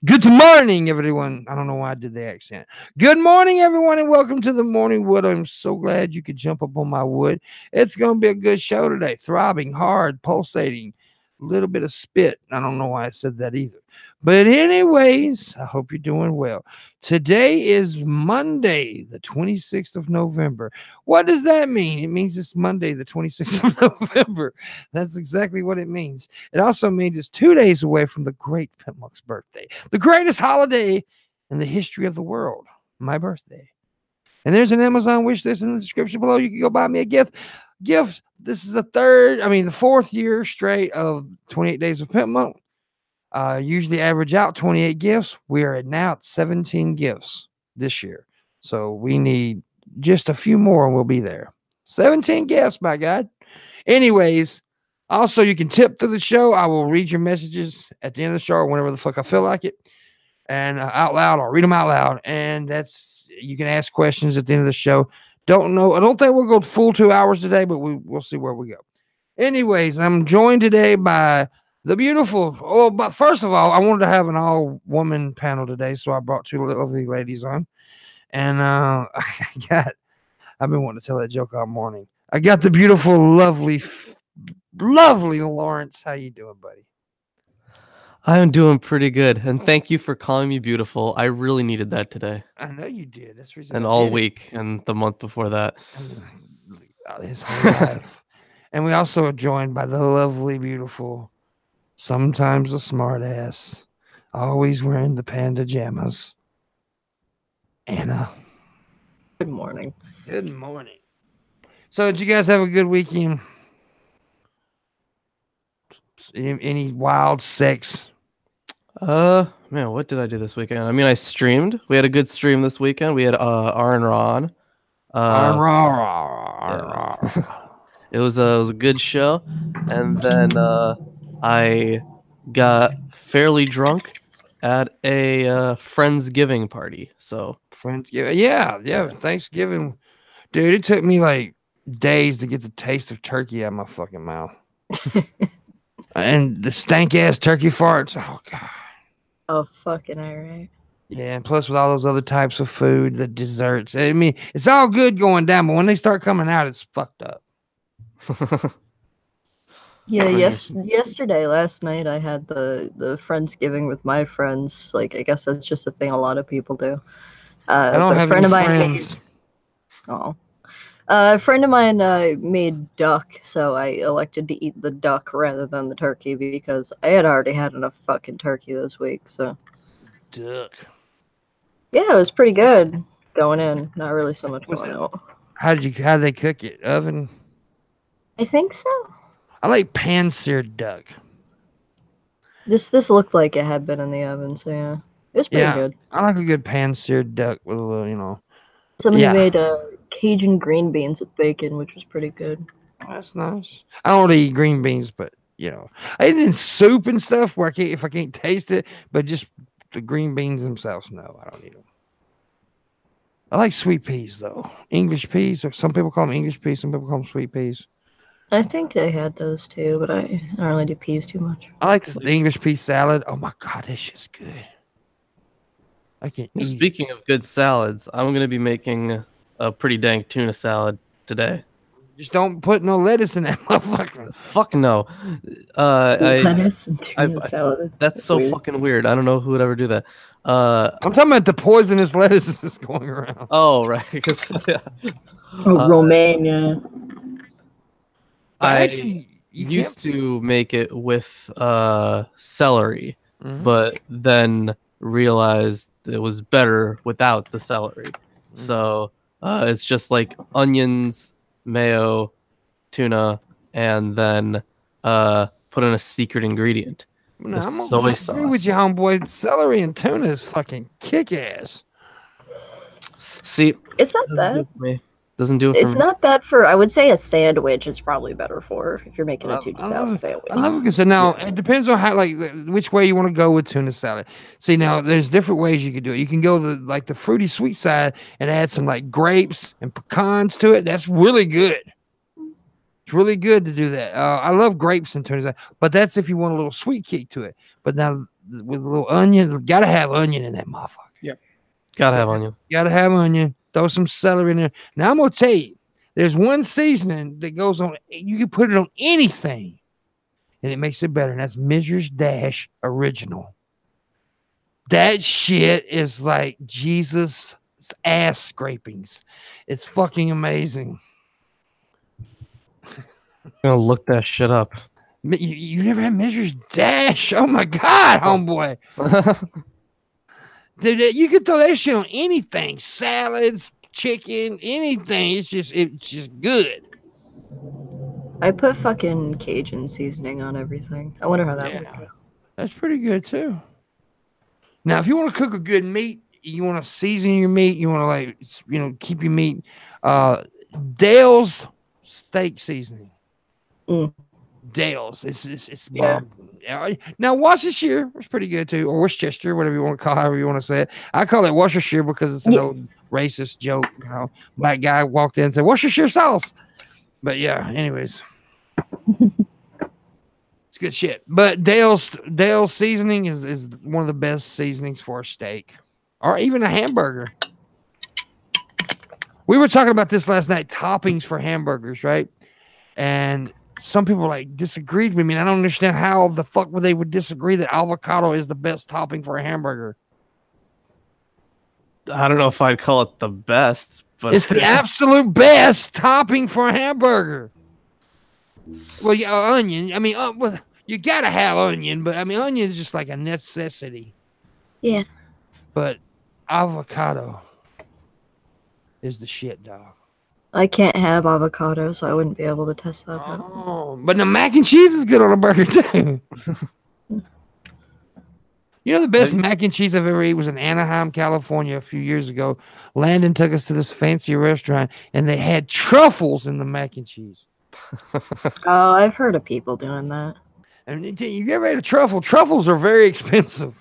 Good morning, everyone. I don't know why I did the accent. Good morning, everyone, and welcome to the Morning Wood. I'm so glad you could jump up on my wood. It's going to be a good show today. Throbbing, hard, pulsating, a little bit of spit. I don't know why I said that either. But anyways, I hope you're doing well. Today is Monday, the 26th of November. What does that mean? It means it's Monday, the 26th of November. That's exactly what it means. It also means it's 2 days away from the great Pimpmunk's birthday, the greatest holiday in the history of the world, my birthday. And there's an Amazon wish list in the description below. You can go buy me a gift. This is the fourth year straight of 28 days of Pimpmunk. Usually average out 28 gifts. We are now at 17 gifts this year. So we need just a few more and we'll be there. 17 gifts, my God. Anyways, also you can tip through the show. I will read your messages at the end of the show or whenever the fuck I feel like it. And out loud, I'll read them out loud. And you can ask questions at the end of the show. Don't know. I don't think we'll go full 2 hours today, but we'll see where we go. Anyways, I'm joined today by the beautiful. Oh, but first of all, I wanted to have an all-woman panel today, so I brought two lovely ladies on. And I've been wanting to tell that joke all morning. I got the beautiful, lovely Lorence. How you doing, buddy? I'm doing pretty good, and thank you for calling me beautiful. I really needed that today. I know you did. That's reason. And all week, and the month before that. His whole life. And we also are joined by the lovely, beautiful, sometimes a smart ass, always wearing the panda jammas, Anna. Good morning. Good morning. So, did you guys have a good weekend? Any wild sex? Man, what did I do this weekend? I mean, I streamed. We had a good stream this weekend. We had R and Ron. It was a good show, and then I got fairly drunk at a Friendsgiving party. So Friendsgiving, yeah. Thanksgiving, dude. It took me like days to get the taste of turkey out of my fucking mouth, and the stank ass turkey farts. Oh god. Oh fucking alright. Yeah, and plus with all those other types of food, the desserts. I mean, it's all good going down, but when they start coming out, it's fucked up. Yeah, last night I had the Friendsgiving with my friends. Like, I guess that's just a thing a lot of people do. I don't have any friends. A friend of mine made duck, so I elected to eat the duck rather than the turkey because I had already had enough fucking turkey this week. So, duck. Yeah, it was pretty good going in. Not really so much going out. How'd they cook it? Oven? I think so. I like pan-seared duck. This looked like it had been in the oven, so yeah. It was pretty good. I like a good pan-seared duck with a little, Somebody made Cajun green beans with bacon, which was pretty good. That's nice. I don't eat green beans, but, I eat it in soup and stuff where if I can't taste it, but just the green beans themselves, no, I don't eat them. I like sweet peas, though. English peas, or some people call them English peas, some people call them sweet peas. I think they had those too, but I don't really do peas too much. I like the English pea salad. Oh my god, this shit's good. Speaking of good salads, I'm going to be making a pretty dank tuna salad today. Just don't put no lettuce in that motherfucker. Fuck no. Lettuce and tuna salad. That's so weird. Fucking weird. I don't know who would ever do that. I'm talking about the poisonous lettuces going around. Oh, right. Because romaine, yeah. I used to make it with celery, but then realized it was better without the celery. So it's just like onions, mayo, tuna, and then put in a secret ingredient. No, I'm soy sauce. Agree with you, homeboy. Celery and tuna is fucking kick-ass. See, it's not bad. Doesn't do it for It's not bad for, I would say, a sandwich. It's probably better for if you're making a tuna salad sandwich. I love it. So now it depends on how, which way you want to go with tuna salad. See, now there's different ways you can do it. You can go the fruity sweet side and add some grapes and pecans to it. That's really good. It's really good to do that. I love grapes and turns out, but that's if you want a little sweet kick to it. But now with a little onion, gotta have onion in that motherfucker. Yep. Gotta have onion. Gotta have onion. Throw some celery in there. Now I'm gonna tell you, there's one seasoning that goes on. You can put it on anything, and it makes it better. And that's Measures Dash Original. That shit is like Jesus' ass scrapings. It's fucking amazing. I'm gonna look that shit up. You never had Measures Dash? Oh my god, homeboy! Dude, you can throw that shit on anything: salads, chicken, anything. It's just good. I put fucking Cajun seasoning on everything. I wonder how that would go. That's pretty good too. Now, if you want to cook a good meat, you want to season your meat, you want to keep your meat. Dale's steak seasoning. Dale's, it's bomb. Now Worcestershire was pretty good too, or Worcester, whatever you want to call, however you want to say it. I call it Worcestershire because it's an old racist joke. Black guy walked in and said Worcestershire sauce. But yeah, anyways. It's good shit. But Dale's seasoning is one of the best seasonings for a steak or even a hamburger. We were talking about this last night, toppings for hamburgers, right? And some people disagreed with me. And I don't understand how the fuck they would disagree that avocado is the best topping for a hamburger. I don't know if I'd call it the best, but it's the absolute best topping for a hamburger. Well, yeah, onion. I mean, well, you gotta have onion, but I mean, onion is just like a necessity. Yeah. But avocado is the shit, dog. I can't have avocado, so I wouldn't be able to test that out. Oh, but the mac and cheese is good on a burger too. You know, the best mac and cheese I've ever eaten was in Anaheim, California a few years ago. Landon took us to this fancy restaurant, and they had truffles in the mac and cheese. Oh, I've heard of people doing that. And you ever had a truffle? Truffles are very expensive.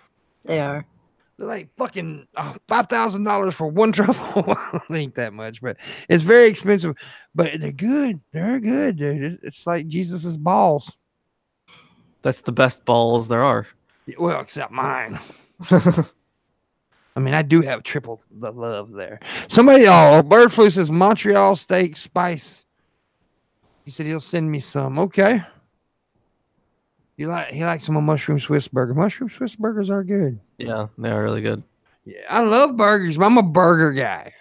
They are. They're like fucking $5,000 for one truffle. I don't think that much, but it's very expensive. But they're good. They're good, dude. It's like Jesus's balls. That's the best balls there are. Well, except mine. I mean, I do have triple the love there. Somebody, Bird Flu says Montreal steak spice. He said he'll send me some. Okay. He likes some mushroom Swiss burger. Mushroom Swiss burgers are good. Yeah, they are really good. Yeah, I love burgers, but I'm a burger guy.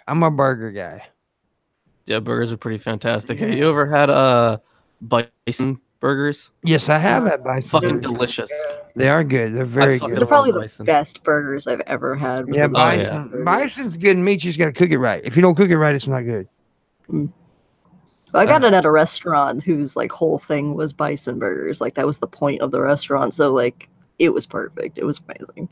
Yeah, burgers are pretty fantastic. Have you ever had bison burgers? Yes, I have had bison. Fucking delicious. They are good. They're very good. They're probably the best burgers I've ever had. Yeah, bison. Yeah. Bison's good meat. You just got to cook it right. If you don't cook it right, it's not good. I got it at a restaurant whose whole thing was bison burgers. That was the point of the restaurant. So it was perfect. It was amazing.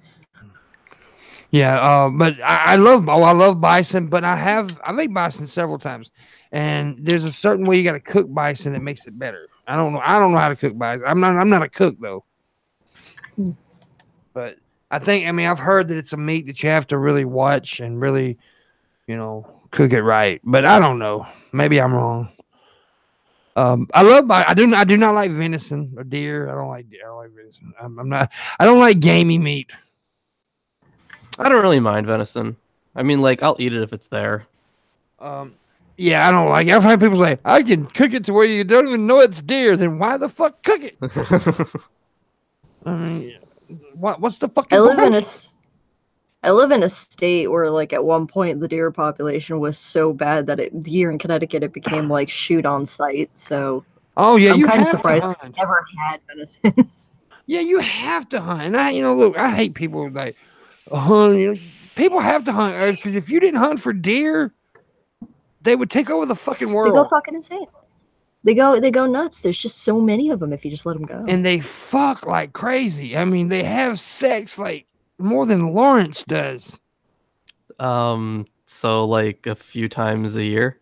Yeah, but I love bison, but I've ate bison several times, and there's a certain way you got to cook bison that makes it better. I don't know how to cook bison. I'm not a cook though. But I've heard that it's a meat that you have to really watch and really, cook it right. But I don't know. Maybe I'm wrong. I do not like venison or deer. I don't like venison. I don't like gamey meat. I don't really mind venison. I mean, I'll eat it if it's there. Yeah, I don't like it. I've heard people say, I can cook it to where you don't even know it's deer. Then why the fuck cook it? I mean, what's the fucking I live in a state where, at one point, the deer population was so bad that here in Connecticut, it became, shoot on sight. So, I'm kind of surprised I never had venison. Yeah, you have to hunt. And look, I hate people hunt. People have to hunt because if you didn't hunt for deer, they would take over the fucking world. They go fucking insane. They go nuts. There's just so many of them if you just let them go. And they fuck like crazy. I mean, they have sex more than Lorence does. So a few times a year.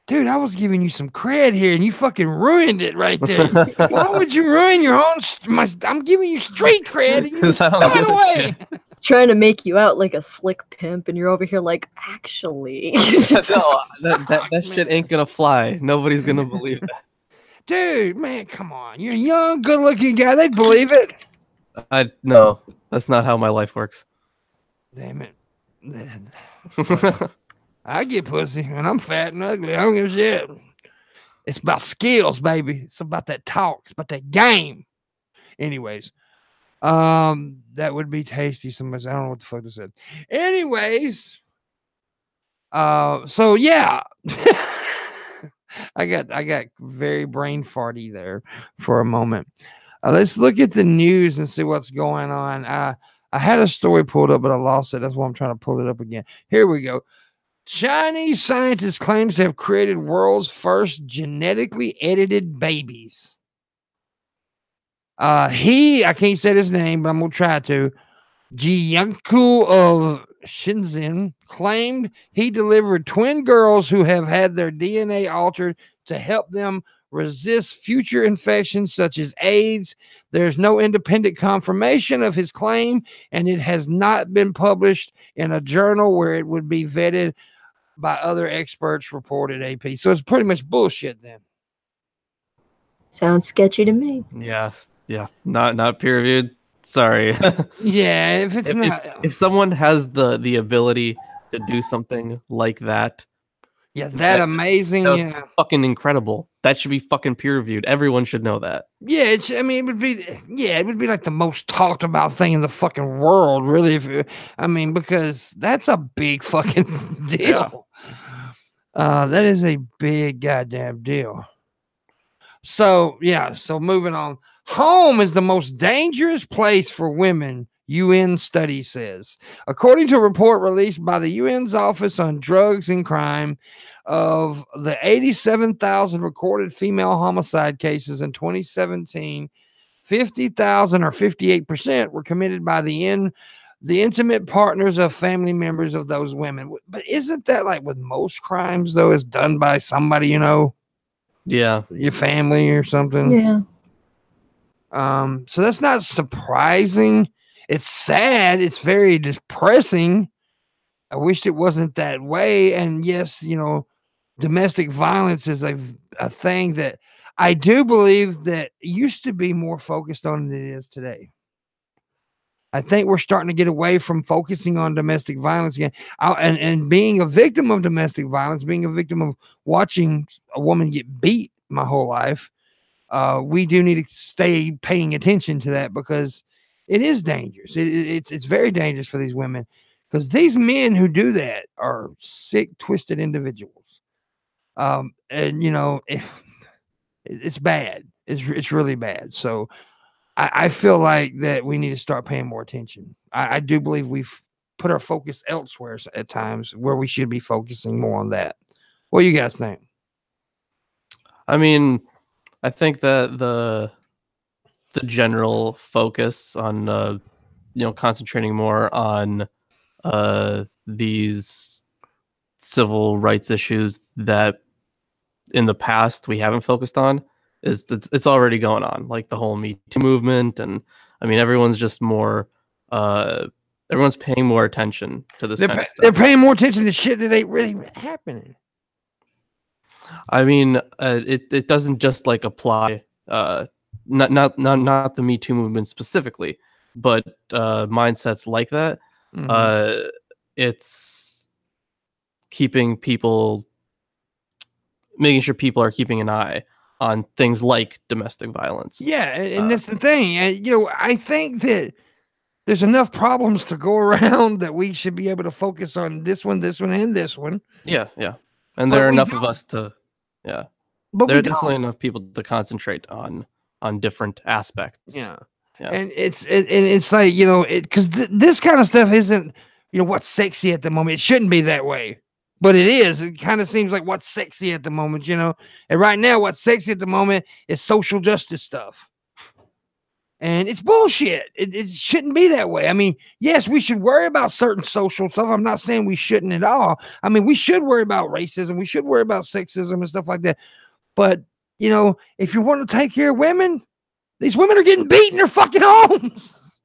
Dude, I was giving you some cred here, and you fucking ruined it right there. Why would you ruin your own? I'm giving you street cred. And you throw it away. It's trying to make you out like a slick pimp, and you're over here actually. No, that shit ain't gonna fly. Nobody's gonna believe that. dude, man, come on. You're a young, good-looking guy. They'd believe it. No, that's not how my life works. Damn it. I get pussy, and I'm fat and ugly. I don't give a shit. It's about skills, baby. It's about that talk. It's about that game. Anyways, that would be tasty. Somebody, I don't know what the fuck this said. Anyways, so yeah, I got very brain farty there for a moment. Let's look at the news and see what's going on. I had a story pulled up, but I lost it. That's why I'm trying to pull it up again. Here we go. Chinese scientist claims to have created world's first genetically edited babies. I can't say his name, but I'm going to try to. Jiyanku of Shenzhen claimed he delivered twin girls who have had their DNA altered to help them resist future infections such as AIDS. There's no independent confirmation of his claim, and it has not been published in a journal where it would be vetted by other experts, reported AP. So it's pretty much bullshit then. Sounds sketchy to me. Yeah, not peer reviewed. Sorry. Yeah, if someone has the ability to do something like that, that amazing, yeah, fucking incredible. That should be fucking peer reviewed. Everyone should know that. Yeah, it would be like the most talked about thing in the fucking world, really. Because that's a big fucking deal. Yeah. That is a big goddamn deal. So moving on. Home is the most dangerous place for women, UN study says. According to a report released by the UN's Office on Drugs and Crime, of the 87,000 recorded female homicide cases in 2017, 50,000 or 58% were committed by the intimate partners of family members of those women. But isn't that like with most crimes, though, is done by somebody, Yeah. Your family or something? Yeah. So that's not surprising. It's sad. It's very depressing. I wish it wasn't that way. And yes, domestic violence is a thing that I do believe that used to be more focused on than it is today. I think we're starting to get away from focusing on domestic violence again. And being a victim of domestic violence, being a victim of watching a woman get beat my whole life, we do need to stay paying attention to that because it is dangerous. It's very dangerous for these women because these men who do that are sick, twisted individuals. It's bad. It's really bad. So I feel like that we need to start paying more attention. I do believe we've put our focus elsewhere at times where we should be focusing more on that. What do you guys think? I mean, I think that the general focus on concentrating more on these civil rights issues that in the past we haven't focused on it's already going on, like the whole Me Too movement, and I mean everyone's just more everyone's paying more attention to this kind of stuff. They're paying more attention to shit that ain't really happening. I mean, it doesn't just like apply not the Me Too movement specifically, but mindsets like that. Mm-hmm. It's making sure people are keeping an eye on things like domestic violence. Yeah, and that's the thing. I think that there's enough problems to go around that we should be able to focus on this one, and this one. Yeah. And there are enough of us to, But there are definitely enough people to concentrate on different aspects. Yeah. And it's like, because this kind of stuff isn't, what's sexy at the moment. It shouldn't be that way. But it is. It kind of seems like what's sexy at the moment, And right now, what's sexy at the moment is social justice stuff. And it's bullshit. It shouldn't be that way. I mean, yes, we should worry about certain social stuff. I'm not saying we shouldn't at all. I mean, we should worry about racism. We should worry about sexism and stuff like that. But, if you want to take care of women, these women are getting beat in their fucking homes.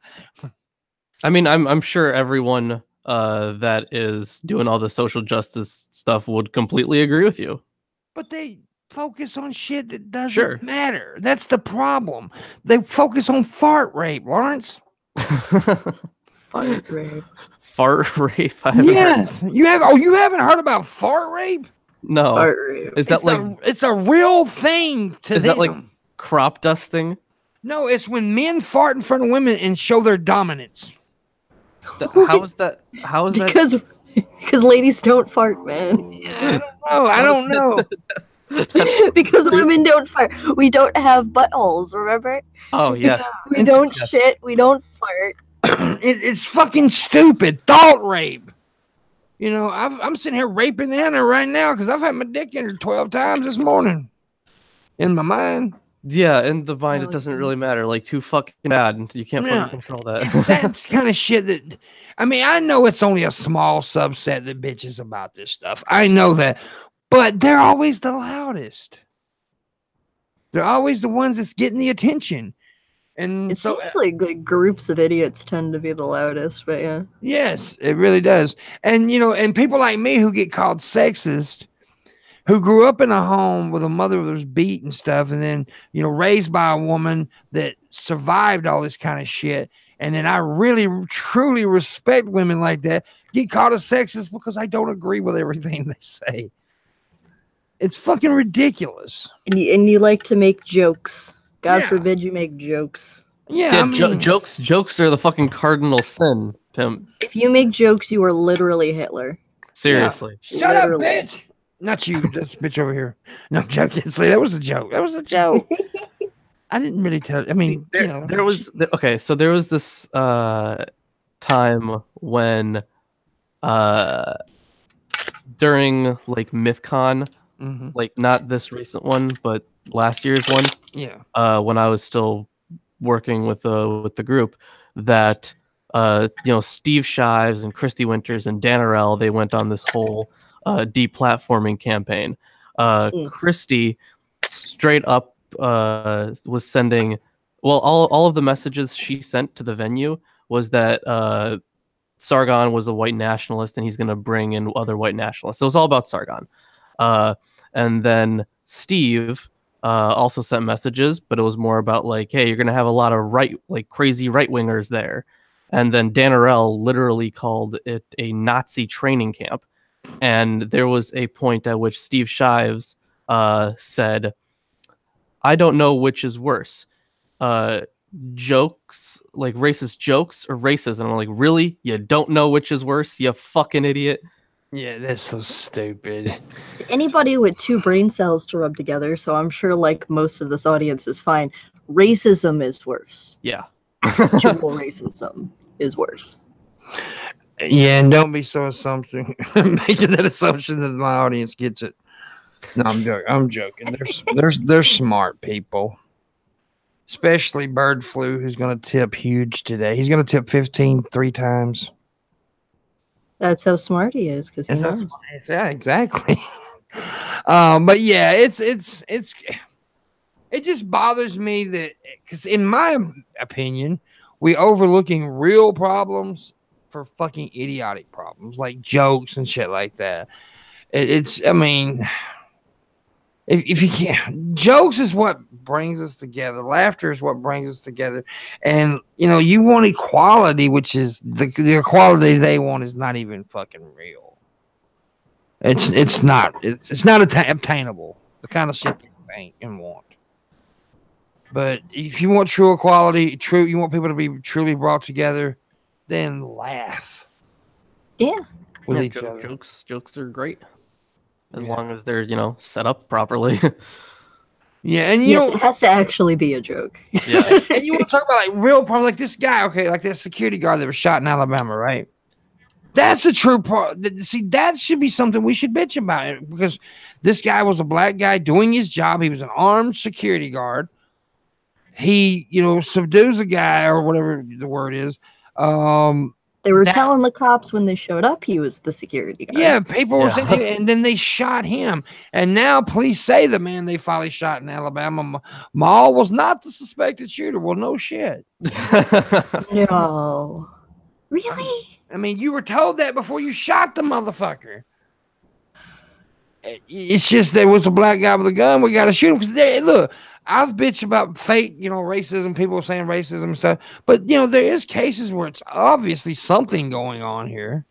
I mean, I'm sure everyone that is doing all the social justice stuff would completely agree with you. But focus on shit that doesn't matter. That's the problem. They focus on fart rape, Lawrence. Fart rape. Fart rape. Yes, you have. Oh, you haven't heard about fart rape? No. Fart rape. Is that it's a real thing to them. Is that like crop dusting? No, it's when men fart in front of women and show their dominance. How is that? Because ladies don't fart, man. Yeah, I don't know. Because women don't fart. We don't have buttholes, remember? Oh, yes. We don't shit. We don't fart. It's fucking stupid. Thought rape. You know, I'm sitting here raping Anna right now because I've had my dick in her 12 times this morning. In my mind. Yeah, in the mind, it doesn't really matter. Like, too fucking bad. And you can't fucking control that. That's kind of shit that... I mean, I know it's only a small subset that bitches about this stuff. I know that. But they're always the loudest. They're always the ones that's getting the attention. And it seems like groups of idiots tend to be the loudest, but yeah. Yes, it really does. And, you know, and people like me who get called sexist, who grew up in a home with a mother who was beat and stuff, and then, you know, raised by a woman that survived all this kind of shit. And then I really, truly respect women like that, get called a sexist because I don't agree with everything they say. It's fucking ridiculous. And you like to make jokes. God forbid you make jokes. Yeah, I mean, jokes are the fucking cardinal sin, Pimp. If you make jokes, you are literally Hitler. Seriously. Yeah. Shut up, bitch. Not you, this bitch over here. No, I'm joking. See, that was a joke. That was a joke. I didn't really tell. I mean, there was this time when during like MythCon, like not this recent one, but last year's one. Yeah. When I was still working with the group, that Steve Shives and Christy Winters and Dan Arell, they went on this whole deplatforming campaign. Christy straight up was sending, well, all of the messages she sent to the venue was that Sargon was a white nationalist and he's going to bring in other white nationalists. So it was all about Sargon. And then Steve also sent messages, but it was more about like, hey, you're going to have a lot of crazy right-wingers there. And then Dan Arell literally called it a Nazi training camp. And there was a point at which Steve Shives said, I don't know which is worse, jokes, like racist jokes or racism. I'm like, really? You don't know which is worse, you fucking idiot? Yeah, that's so stupid. Anybody with two brain cells to rub together, so I'm sure like most of this audience is fine. Racism is worse. Yeah. Triple racism is worse. Yeah, and don't be so making that assumption that my audience gets it. No, I'm joking. There's smart people, especially Bird Flu, who's going to tip huge today. He's going to tip 15 3 times. That's how smart he is, because he knows. Yeah, exactly. But yeah, it just bothers me that, because in my opinion, we overlooking real problems for fucking idiotic problems like jokes and shit like that. I mean, if you can't, jokes is what brings us together. Laughter is what brings us together. And you want equality, which is the equality they want is not even fucking real. It's not obtainable. The kind of shit they think and want. But if you want true equality, you want people to be truly brought together, then laugh. Yeah. With each other. Jokes are great. As long as they're, set up properly. Yeah, and it has to actually be a joke. Yeah. And you want to talk about like real problems, like this guy, okay, like that security guard that was shot in Alabama, right? That's a true part. See, that should be something we should bitch about, because this guy was a black guy doing his job. He was an armed security guard. He, subdues a guy or whatever the word is. They were telling the cops when they showed up he was the security guard. Yeah, people were saying, and then they shot him. And now police say the man they finally shot in Alabama Mall was not the suspected shooter. Well, no shit. No. Really? I mean, you were told that before you shot the motherfucker. It's just there was a black guy with a gun. We got to shoot him. Because look, I've bitched about fake, racism. People saying racism and stuff. But there is cases where it's obviously something going on here,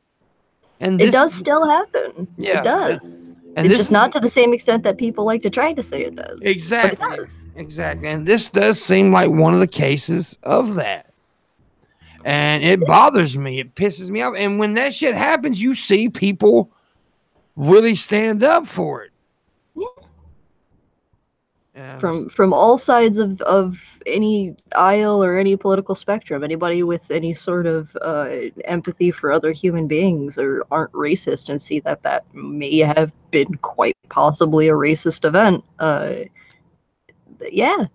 and it does still happen. Yeah, it does. And it's just not to the same extent that people like to try to say it does. Exactly. But it does. Exactly. And this does seem like one of the cases of that. And it bothers me. It pisses me off. And when that shit happens, you see people really stand up for it. Yeah. From all sides of any aisle or any political spectrum, anybody with any sort of empathy for other human beings or aren't racist and see that may have been quite possibly a racist event.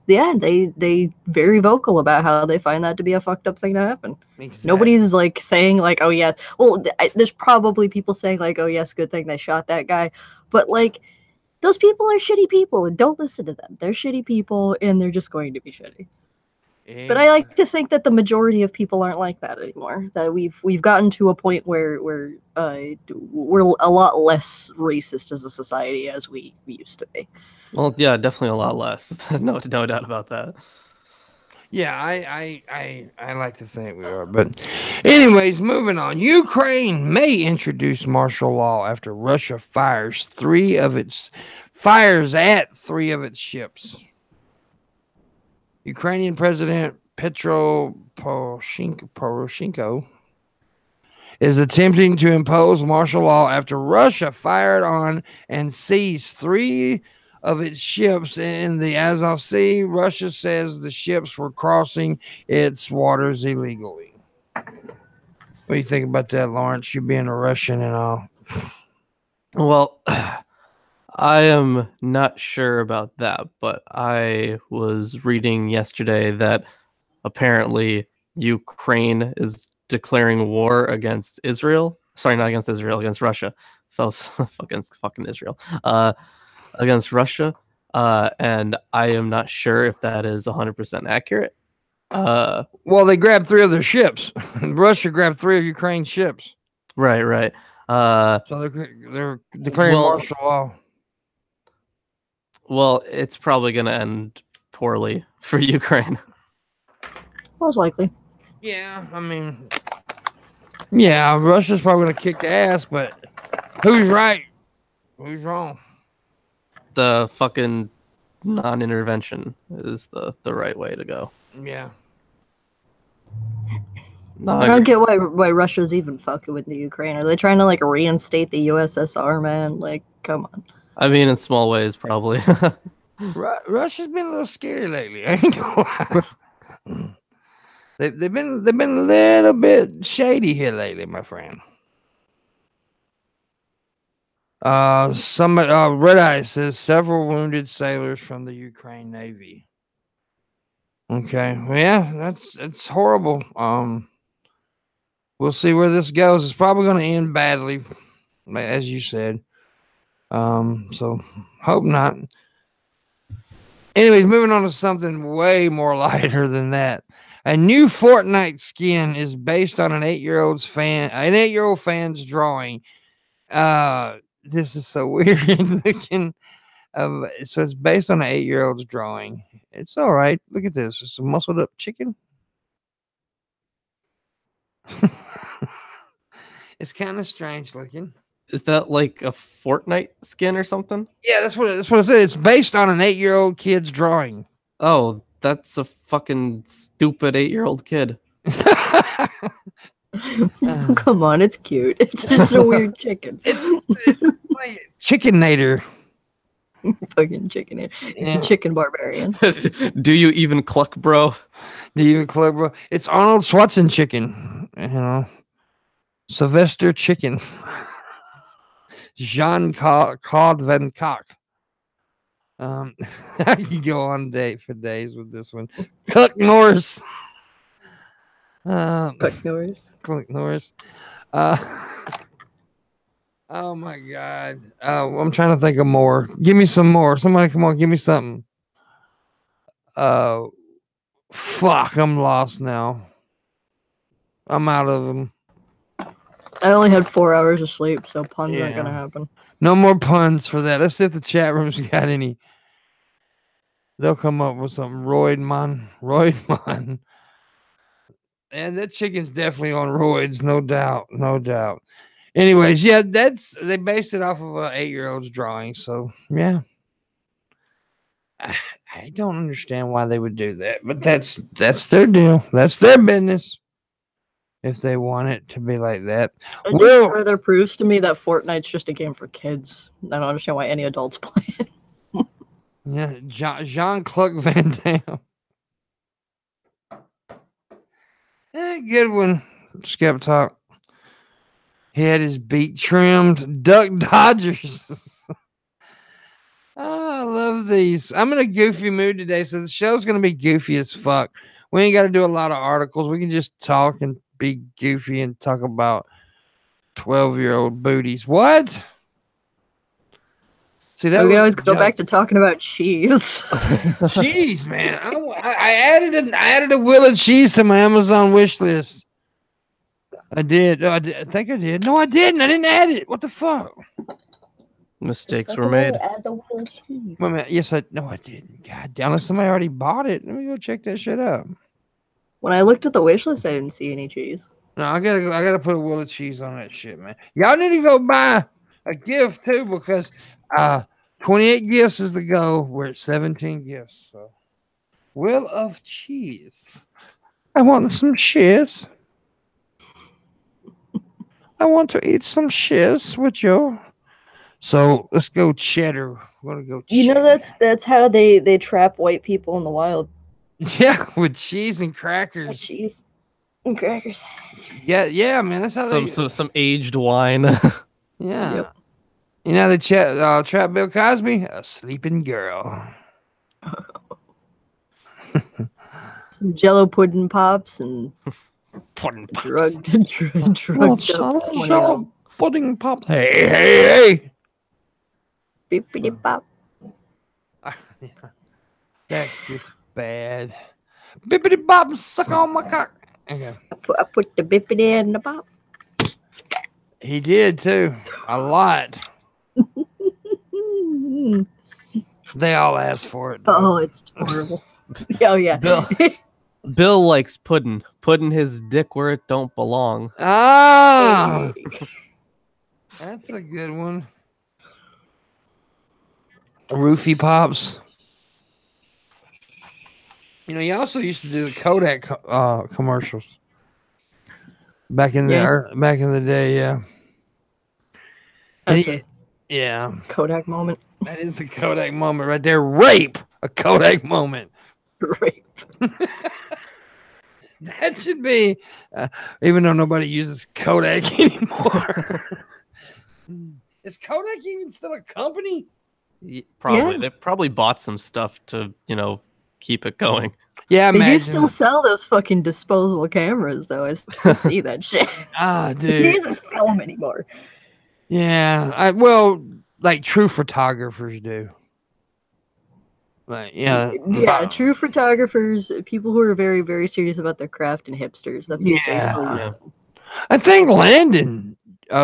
They very vocal about how they find that to be a fucked up thing to happen. Exactly. Nobody's like saying like, oh yes, well, there's probably people saying like, oh yes, good thing they shot that guy, but like, those people are shitty people and don't listen to them. They're shitty people and they're just going to be shitty. But I like to think that the majority of people aren't like that anymore. That we've gotten to a point where we're a lot less racist as a society as we used to be. Well, yeah, definitely a lot less. No doubt about that. Yeah, I like to think we are. But anyways, moving on. Ukraine may introduce martial law after Russia fires at 3 of its ships. Ukrainian President Petro Poroshenko is attempting to impose martial law after Russia fired on and seized 3 of its ships in the Azov Sea. Russia says the ships were crossing its waters illegally. What do you think about that, Lawrence? You being a Russian and all. Well, I am not sure about that, but I was reading yesterday that apparently Ukraine is declaring war against Israel. Sorry, not against Israel, against Russia. That was against fucking Israel. Against Russia. And I am not sure if that is 100% accurate. Well, they grabbed 3 of their ships. Russia grabbed 3 of Ukraine's ships. Right. So they're declaring martial law. Well, it's probably going to end poorly for Ukraine. Most likely. Yeah, I mean, yeah, Russia's probably going to kick the ass, but who's right? Who's wrong? The fucking non-intervention is the right way to go. Yeah. I don't get why Russia's even fucking with the Ukraine. Are they trying to like reinstate the USSR, man? Like, come on. I mean, in small ways, probably. Russia's been a little scary lately. I ain't gonna lie. They've been a little bit shady here lately, my friend. Red Eye says several wounded sailors from the Ukraine Navy. Okay, well, yeah, it's horrible. We'll see where this goes. It's probably going to end badly, as you said. So hope not. Anyways, moving on to something way more lighter than that. A new Fortnite skin is based on an 8-year-old fan's drawing. This is so weird looking. So it's based on an 8-year-old's drawing. It's all right. Look at this. It's a muscled up chicken. It's kind of strange looking. Is that like a Fortnite skin or something? Yeah, that's what it said. It's based on an 8-year-old kid's drawing. Oh, that's a fucking stupid 8-year-old kid. Come on, it's cute. It's just a weird chicken. It's like Chickenator. Fucking Chickenator. It's a chicken barbarian. Do you even cluck, bro? Do you even cluck, bro? It's Arnold Schwarzenegger chicken. You know, Sylvester chicken. Jean-Claude Van Cock. I can go on for days with this one. Cluck Norris. Cluck Norris. Oh my God. I'm trying to think of more. Give me some more. Somebody come on, give me something. Fuck, I'm lost now. I'm out of them. I only had 4 hours of sleep, so puns aren't gonna happen. No more puns for that. Let's see if the chat room's got any. They'll come up with something. Roidman. And that chicken's definitely on roids, no doubt. Anyways, yeah, they based it off of an 8-year-old's drawing. So yeah, I don't understand why they would do that, but that's their deal. That's their business. If they want it to be like that, It just further proves to me that Fortnite's just a game for kids. I don't understand why any adults play it. Yeah, Jean-Claude Van Damme. Good one, Skep Talk. He had his beak trimmed. Duck Dodgers. Oh, I love these. I'm in a goofy mood today, so the show's going to be goofy as fuck. We ain't got to do a lot of articles. We can just talk and be goofy and talk about 12-year-old booties. What? See, that we can always go back to talking about cheese. Cheese, man. I added a wheel of cheese to my Amazon wish list. I did. I think I did. No, I didn't. I didn't add it. What the fuck? Mistakes were made. Add the wheel of cheese. Wait a minute. Yes, I didn't. God damn, unless somebody already bought it. Let me go check that shit out. When I looked at the wish list, I didn't see any cheese. No, I gotta put a wheel of cheese on that shit, man. Y'all need to go buy a gift too, because 28 gifts is the goal. We're at 17 gifts. So wheel of cheese. I want some cheese. I want to eat some cheese with you. So let's go cheddar. We're gonna go cheddar. You know that's how they trap white people in the wild. Yeah, with cheese and crackers. With cheese and crackers. Yeah, man. That's how some aged wine. Yeah. Yep. You know the trap Bill Cosby? A sleeping girl. Some Jello pudding pops and pudding pops. Drug Jello pudding pops. Hey. Bippity pop. That's just bad. Bippity bop, suck on my cock. Okay. I put the bippity in the pop. He did too. A lot. They all asked for it. Oh, it's horrible. Oh yeah. Bill likes pudding. Putting his dick where it don't belong. Ah, that's a good one. Roofie pops. You know, you also used to do the Kodak commercials back in the day. Yeah. That's yeah. Kodak moment. That is a Kodak moment right there. Rape. A Kodak moment. Rape. That should be, even though nobody uses Kodak anymore. Is Kodak even still a company? Probably. Yeah. They probably bought some stuff to, keep it going. Yeah, they do still sell those fucking disposable cameras, though. I still see that shit. Ah, dude. Who uses film anymore? Yeah, like true photographers do. Like, True photographers, people who are very, very serious about their craft, and hipsters. That's basically. I think Landon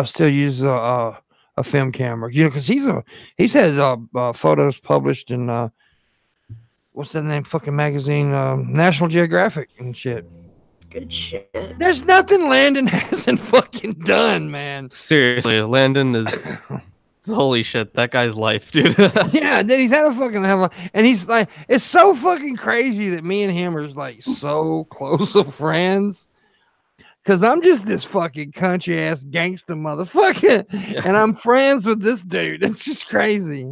still uses a film camera, because he's had photos published in what's that name? Fucking magazine, National Geographic and shit. Good shit. There's nothing Landon hasn't fucking done, man. Seriously, Landon is holy shit. That guy's life, dude. Yeah, dude, he's had a fucking hell of and he's like, it's so fucking crazy that me and him are like so close of friends. Cause I'm just this fucking country ass gangster motherfucker, and I'm friends with this dude. It's just crazy.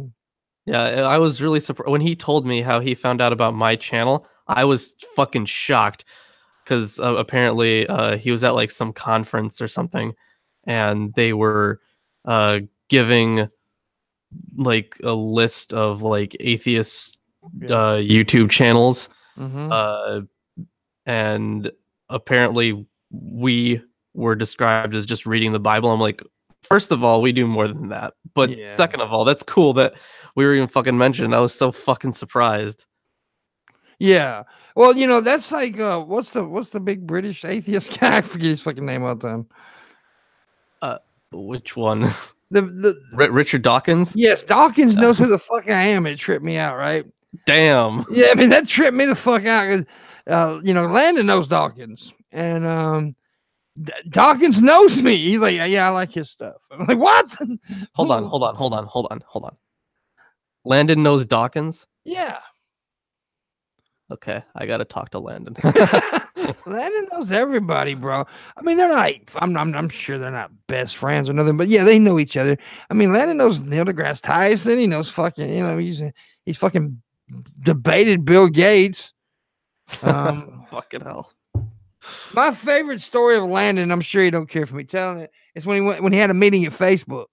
Yeah, I was really surprised when he told me how he found out about my channel. I was fucking shocked. Because apparently he was at like some conference or something, and they were giving like a list of like atheist YouTube channels, and apparently we were described as just reading the Bible. I'm like, first of all, we do more than that, but second of all, that's cool that we were even fucking mentioned. I was so fucking surprised. Yeah. Well, that's like what's the big British atheist guy? I forget his fucking name all the Which one? The Richard Dawkins? Yes, Dawkins knows who the fuck I am. It tripped me out, right? Damn. Yeah, I mean that tripped me the fuck out because Landon knows Dawkins, and Dawkins knows me. He's like, yeah, I like his stuff. I'm like, what? Hold on. Landon knows Dawkins? Yeah. Okay, I gotta talk to Landon. Landon knows everybody, bro. I mean, they're not. I'm sure they're not best friends or nothing, but yeah, they know each other. I mean, Landon knows Neil deGrasse Tyson. He knows fucking. He's fucking debated Bill Gates. Fucking hell. My favorite story of Landon, I'm sure he don't care for me telling it, is when he had a meeting at Facebook,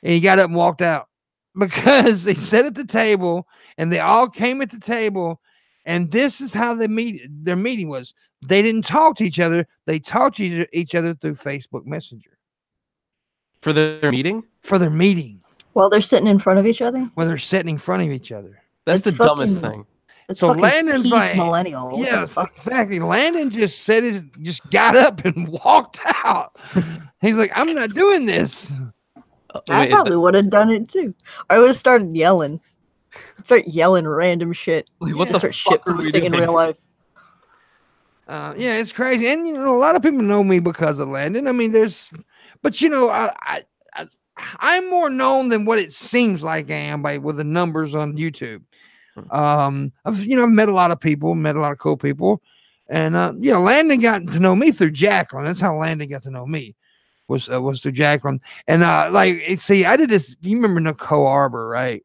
and he got up and walked out because they sat at the table and they all came at the table. And this is how their meeting was. They didn't talk to each other. They talked to each other through Facebook Messenger. For their meeting? For their meeting. While they're sitting in front of each other? While they're sitting in front of each other. That's the dumbest thing. So Landon's like, millennial. Yes, exactly. Landon just got up and walked out. He's like, I'm not doing this. I probably would have done it too. I would have started yelling. Start yelling random shit. Like, what the start fuck shit posting in real life. Yeah, it's crazy. And a lot of people know me because of Landon. I mean, but I'm more known than what it seems like I am with the numbers on YouTube. I've met a lot of people, met a lot of cool people, and Landon got to know me through Jacqueline. That's how Landon got to know me, was through Jacqueline. And I did this. You remember Nicole Arbor, right?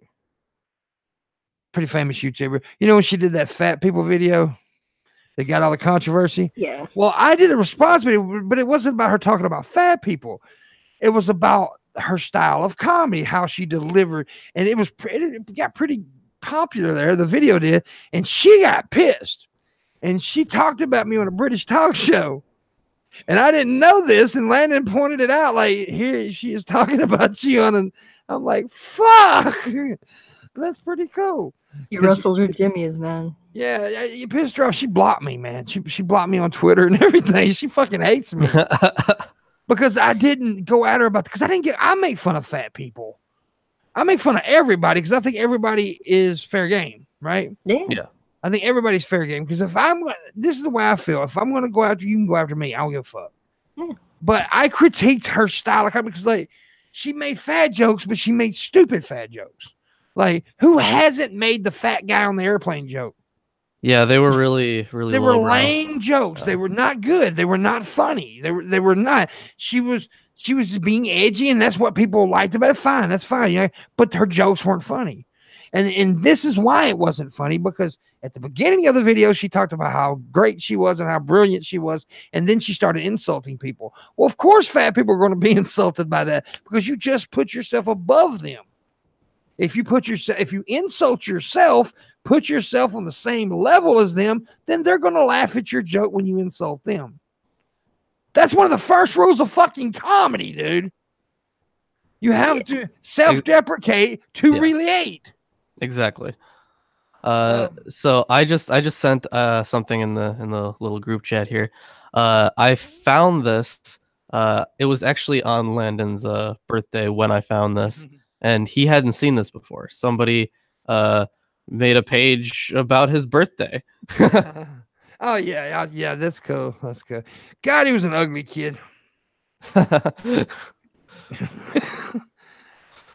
Pretty famous YouTuber. You know when she did that fat people video that got all the controversy? Yeah. Well, I did a response video, but it wasn't about her talking about fat people. It was about her style of comedy, how she delivered, and it got pretty popular there. The video did, and she got pissed, and she talked about me on a British talk show, and I didn't know this, and Landon pointed it out, like, here she is talking about you on, I'm like, fuck. That's pretty cool. You wrestled her jimmies, man. Yeah, you pissed her off. She blocked me, man. She blocked me on Twitter and everything. She fucking hates me because I didn't go at her because I make fun of fat people. I make fun of everybody because I think everybody is fair game, right? Yeah. I think everybody's fair game because this is the way I feel. If I'm going to go after you, you can go after me. I don't give a fuck. Yeah. But I critiqued her style because she made fat jokes, but she made stupid fat jokes. Like, who hasn't made the fat guy on the airplane joke? Yeah, they were really, really. They were lame jokes. They were not good. They were not funny. They were not. She was being edgy, and that's what people liked about it. Fine, that's fine. But her jokes weren't funny, and this is why it wasn't funny because at the beginning of the video she talked about how great she was and how brilliant she was, and then she started insulting people. Well, of course, fat people are going to be insulted by that because you just put yourself above them. If you insult yourself, put yourself on the same level as them, then they're going to laugh at your joke when you insult them. That's one of the first rules of fucking comedy, dude. You have to self-deprecate to relate. Exactly. So I just sent something in the little group chat here. I found this. It was actually on Landon's birthday when I found this. And he hadn't seen this before. Somebody made a page about his birthday. Oh, yeah. That's cool. That's cool. God, he was an ugly kid.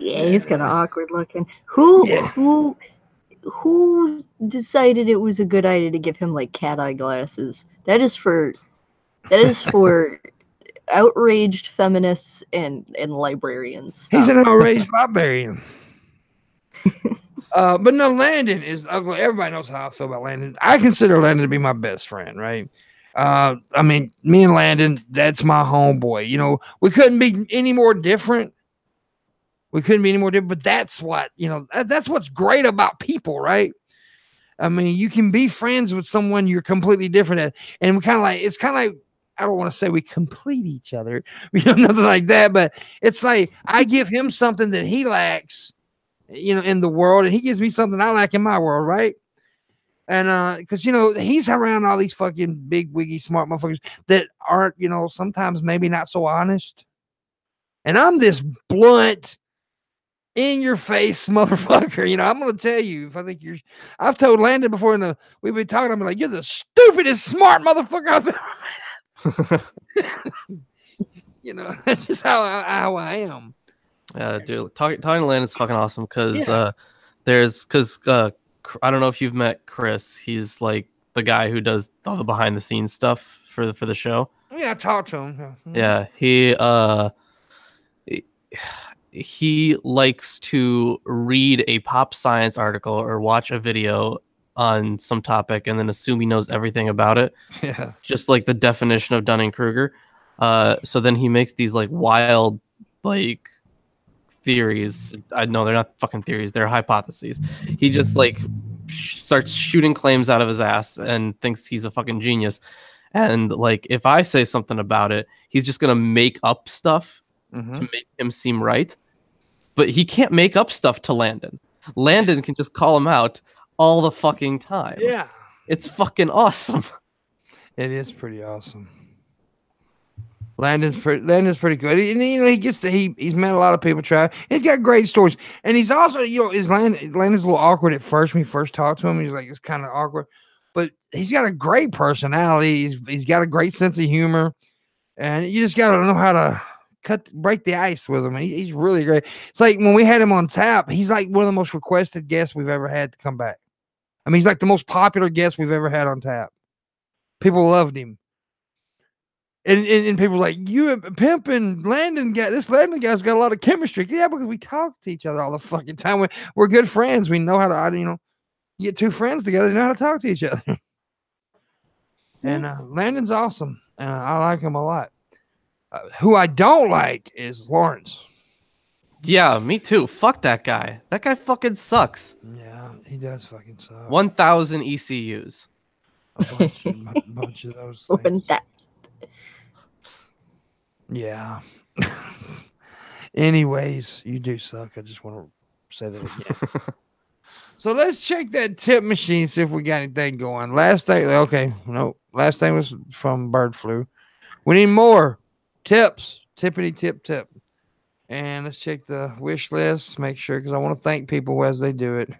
Yeah, he's kind of awkward looking. Who decided it was a good idea to give him like cat eye glasses? That is for outraged feminists and librarians. Stop. He's an outraged librarian. But no, Landon is ugly. Everybody knows how I feel about Landon. I consider Landon to be my best friend, right? I mean, me and Landon, that's my homeboy. We couldn't be any more different. But that's that's what's great about people, right? I mean, you can be friends with someone you're completely different at, and it's kind of like, I don't want to say we complete each other, nothing like that, but it's like I give him something that he lacks, in the world, and he gives me something I lack in my world, right? And because he's around all these fucking big wiggy smart motherfuckers that aren't, sometimes maybe not so honest. And I'm this blunt, in your face motherfucker. You know, I'm gonna tell you if I think I've told Landon before we've been talking, I'm like, you're the stupidest smart motherfucker I've ever met. You know, that's just how I am. Yeah, dude, talking to Landon is fucking awesome because I don't know if you've met Chris. He's like the guy who does all the behind the scenes stuff for the show. Yeah, I talked to him. Yeah, he likes to read a pop science article or watch a video on some topic and then assume he knows everything about it. Yeah. Just like the definition of Dunning-Kruger. So then he makes these like wild like theories. I know they're not fucking theories, they're hypotheses. He just like starts shooting claims out of his ass and thinks he's a fucking genius. And like if I say something about it, he's just gonna make up stuff to make him seem right. But he can't make up stuff to Landon. Landon can just call him out all the fucking time. Yeah. It's fucking awesome. It is pretty awesome. Landon's pretty good. And, you know, he's met a lot of people try. He's got great stories. And he's also, you know, Landon's a little awkward at first when we first talked to him. He's like, it's kind of awkward. But he's got a great personality. He's got a great sense of humor. And you just got to know how to break the ice with him. And he's really great. It's like when we had him on tap, he's like one of the most requested guests we've ever had to come back. I mean, he's like the most popular guest we've ever had on tap. People loved him. And people were like, you and Pimp and Landon this Landon guy's got a lot of chemistry. Yeah, because we talk to each other all the fucking time. We're good friends. We know how to, you know, you get two friends together, you know how to talk to each other. And Landon's awesome. And I like him a lot. Who I don't like is Lorence. Yeah, me too. Fuck that guy. That guy fucking sucks. Yeah, he does fucking suck. 1,000 ECUs. A bunch of those things. 1,000. Yeah. Anyways, you do suck. I just want to say that again. So let's check that tip machine, see if we got anything going. Last thing was from bird flu. We need more tips. Tippity tip tip. And let's check the wish list. Make sure, because I want to thank people as they do it.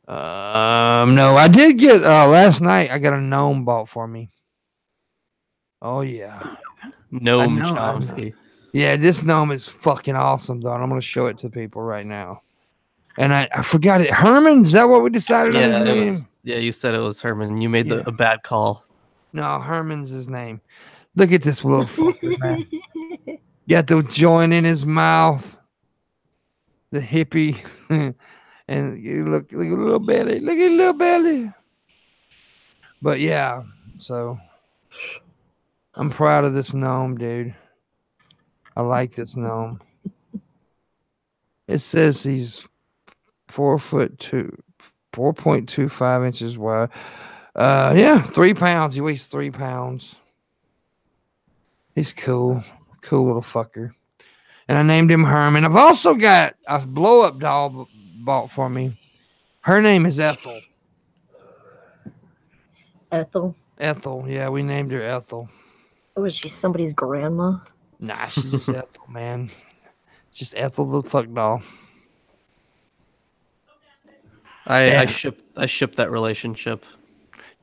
No, I did get last night. I got a gnome bought for me. Oh yeah, Gnome Chomsky. Yeah, this gnome is fucking awesome, though. And I'm gonna show it to people right now. And I forgot it. Herman, is that what we decided on his name? Yeah, you said it was Herman. You made a bad call. No, Herman's his name. Look at this little fucker, man. Got the joint in his mouth. The hippie. And you look at a little belly. Look at a little belly. But yeah, so I'm proud of this gnome, dude. I like this gnome. It says he's 4'2", 4.25 inches wide. Yeah, 3 pounds. He weighs 3 pounds. He's cool. Cool little fucker. And I named him Herman. I've also got a blow-up doll bought for me. Her name is Ethel. Ethel, yeah, we named her Ethel. Oh, is she somebody's grandma? Nah, she's just Ethel, man. Just Ethel the fuck doll. I shipped that relationship.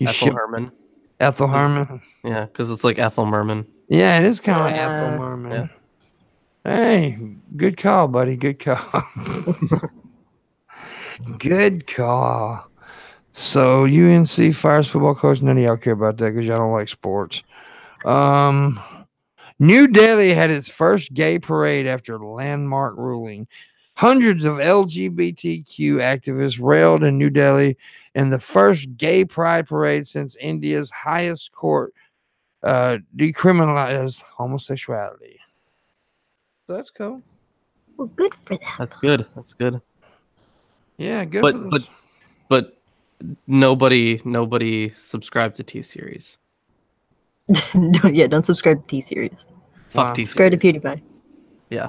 Ethel Herman. Ethel Herman? Yeah, because it's like Ethel Merman. Yeah, it is kind of like Ethel Merman. Yeah. Hey, good call, buddy. Good call. Good call. So UNC fires football coach. None of y'all care about that because y'all don't like sports. New Delhi had its first gay parade after a landmark ruling. Hundreds of LGBTQ activists railed in New Delhi in the first gay pride parade since India's highest court decriminalized homosexuality. So that's cool. Well, good for them. That's good. That's good. Yeah, good. But nobody subscribed to T-Series. Don't subscribe to T-Series. Fuck T-Series. Subscribe to PewDiePie. Yeah.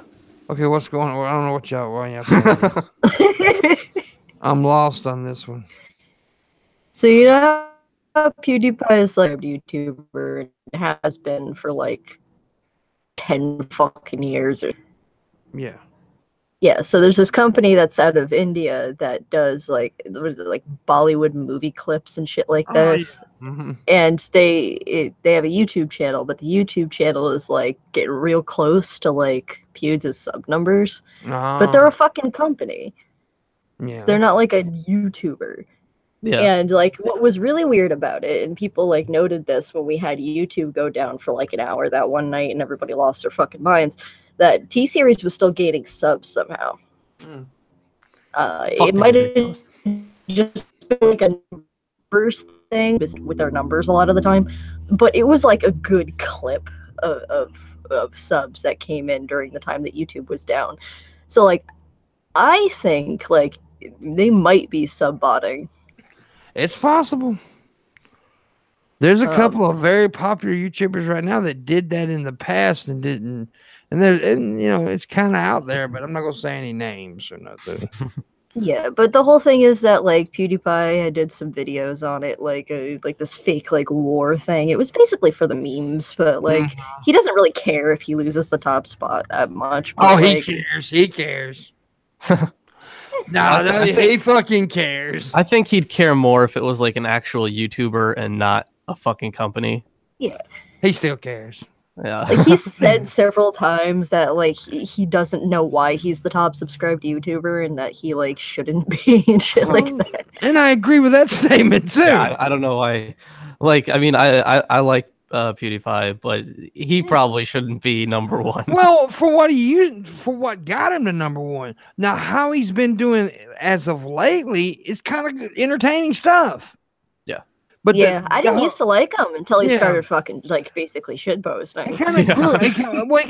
Okay, what's going on? I don't know what y'all. I'm lost on this one. So you know how PewDiePie is like a YouTuber and has been for like 10 fucking years. Yeah. Yeah, so there's this company that's out of India that does like what is it, like Bollywood movie clips and shit like this. And they have a YouTube channel, but the YouTube channel is like getting real close to like Pewds' sub numbers. But they're a fucking company. Yeah. So they're not like a YouTuber. Yeah. And like what was really weird about it, and people like noted this when we had YouTube go down for like an hour that one night and everybody lost their fucking minds, that T-Series was still gaining subs somehow. It might have just been like a numbers thing with our numbers a lot of the time, but it was like a good clip of subs that came in during the time that YouTube was down. So like I think like they might be sub-botting. It's possible. There's a couple of very popular YouTubers right now that did that in the past and didn't. And you know, it's kind of out there, but I'm not gonna say any names or nothing. Yeah, but the whole thing is that like PewDiePie did some videos on it, like this fake like war thing. It was basically for the memes, but like he doesn't really care if he loses the top spot that much. But, he cares. He cares. No, he fucking cares. I think he'd care more if it was like an actual YouTuber and not a fucking company. Yeah. He still cares. Yeah. Like, he said several times that like he doesn't know why he's the top subscribed YouTuber and that he like shouldn't be and shit like that. And I agree with that statement too. Yeah, I don't know why. Like, I mean, I like PewDiePie, but he probably shouldn't be number one. Well, for what got him to number one. Now, how he's been doing as of lately is kind of entertaining stuff. Yeah, but yeah, I didn't used to like him until he started fucking like basically shitposting. He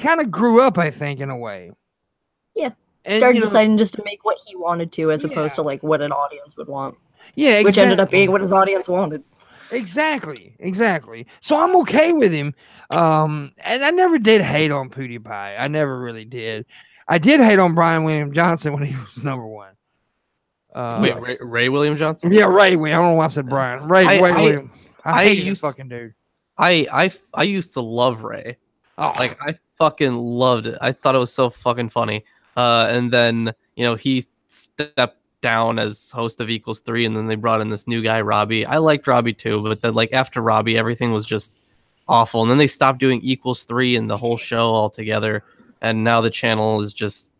kind of grew up, I think, in a way. Yeah, and, started deciding just to make what he wanted to, as opposed to like what an audience would want. Yeah, which ended up being what his audience wanted. Exactly. So I'm okay with him. And I never did hate on PewDiePie. I never really did. I did hate on Brian William Johnson when he was number one. Wait, Ray William Johnson? Yeah, Ray. I don't know why I said Brian. Ray William. I hate this fucking dude. I used to love Ray. Oh. Like I fucking loved it. I thought it was so fucking funny. And then he stepped down as host of Equals 3, and then they brought in this new guy, Robbie. I liked Robbie too, but then like after Robbie, everything was just awful. And then they stopped doing Equals 3 and the whole show altogether. And now the channel is just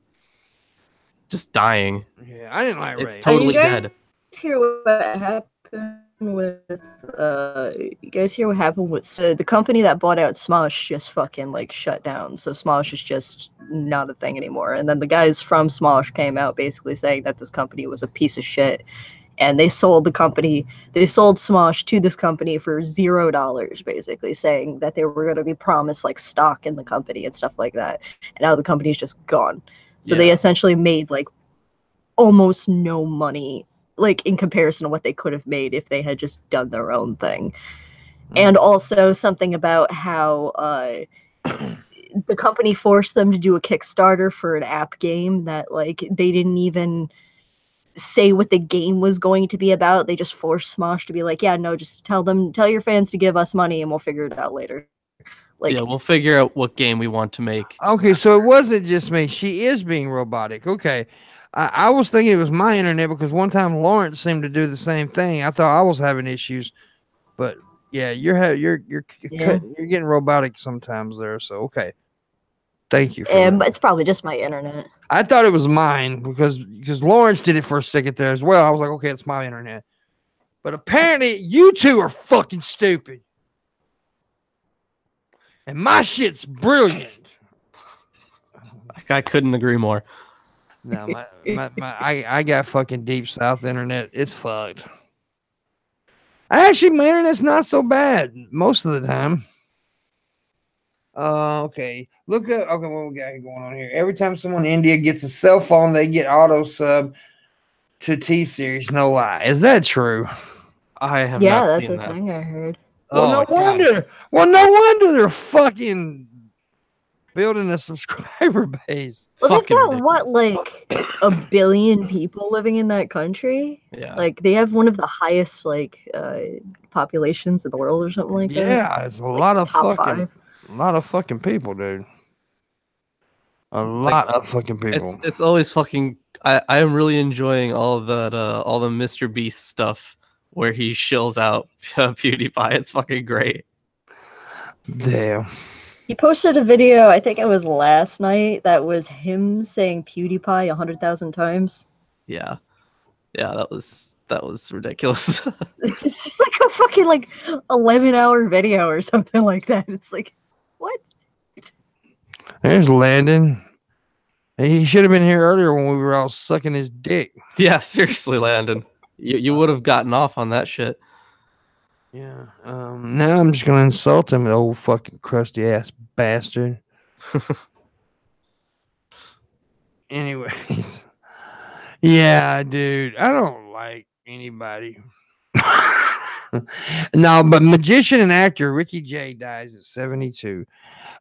dying. Yeah, I didn't like Ray. It's totally dead. Hear what happened with you guys hear what happened with the company that bought out Smosh just fucking like shut down. So Smosh is just not a thing anymore. And then the guys from Smosh came out basically saying that this company was a piece of shit. And they sold Smosh to this company for $0, basically saying that they were going to be promised like stock in the company and stuff like that. And now the company's just gone. So they essentially made like almost no money, like in comparison to what they could have made if they had just done their own thing. And also something about how the company forced them to do a Kickstarter for an app game that like they didn't even say what the game was going to be about. They just forced Smosh to be like, yeah, no, just tell your fans to give us money and we'll figure it out later. Like, yeah, we'll figure out what game we want to make. Okay, so it wasn't just me. She is being robotic. Okay. I was thinking it was my internet because one time Lorence seemed to do the same thing. I thought I was having issues, but yeah, you're getting robotic sometimes there. So okay, thank you. But it's probably just my internet. I thought it was mine because Lorence did it for a second there as well. I was like, okay, it's my internet, but apparently you two are fucking stupid, and my shit's brilliant. I couldn't agree more. No, I got fucking deep south internet. It's fucked. Actually, my internet's not so bad most of the time. Okay. Look at what we got going on here. Every time someone in India gets a cell phone, they get auto sub to T-Series. No lie. Is that true? I have not seen that. Yeah, that's a thing I heard. Well, no wonder. Well, no wonder they're fucking building a subscriber base. Well, they've got what, like 1 billion people living in that country? Yeah. Like they have one of the highest like populations in the world or something like that. Yeah, it's a lot of fucking people, dude. A lot of fucking people. It's always fucking. I am really enjoying all of that. All the Mr. Beast stuff where he shills out PewDiePie. It's fucking great. Damn. He posted a video, I think it was last night, that was him saying PewDiePie 100,000 times. Yeah, that was ridiculous. It's just like a fucking 11-hour video or something like that. It's like, what? There's Landon. He should have been here earlier when we were all sucking his dick. Yeah, seriously, Landon. You would have gotten off on that shit. Yeah. Now I'm just gonna insult him, old fucking crusty ass bastard. Anyways. Yeah, dude. I don't like anybody. No, but magician and actor Ricky Jay dies at 72.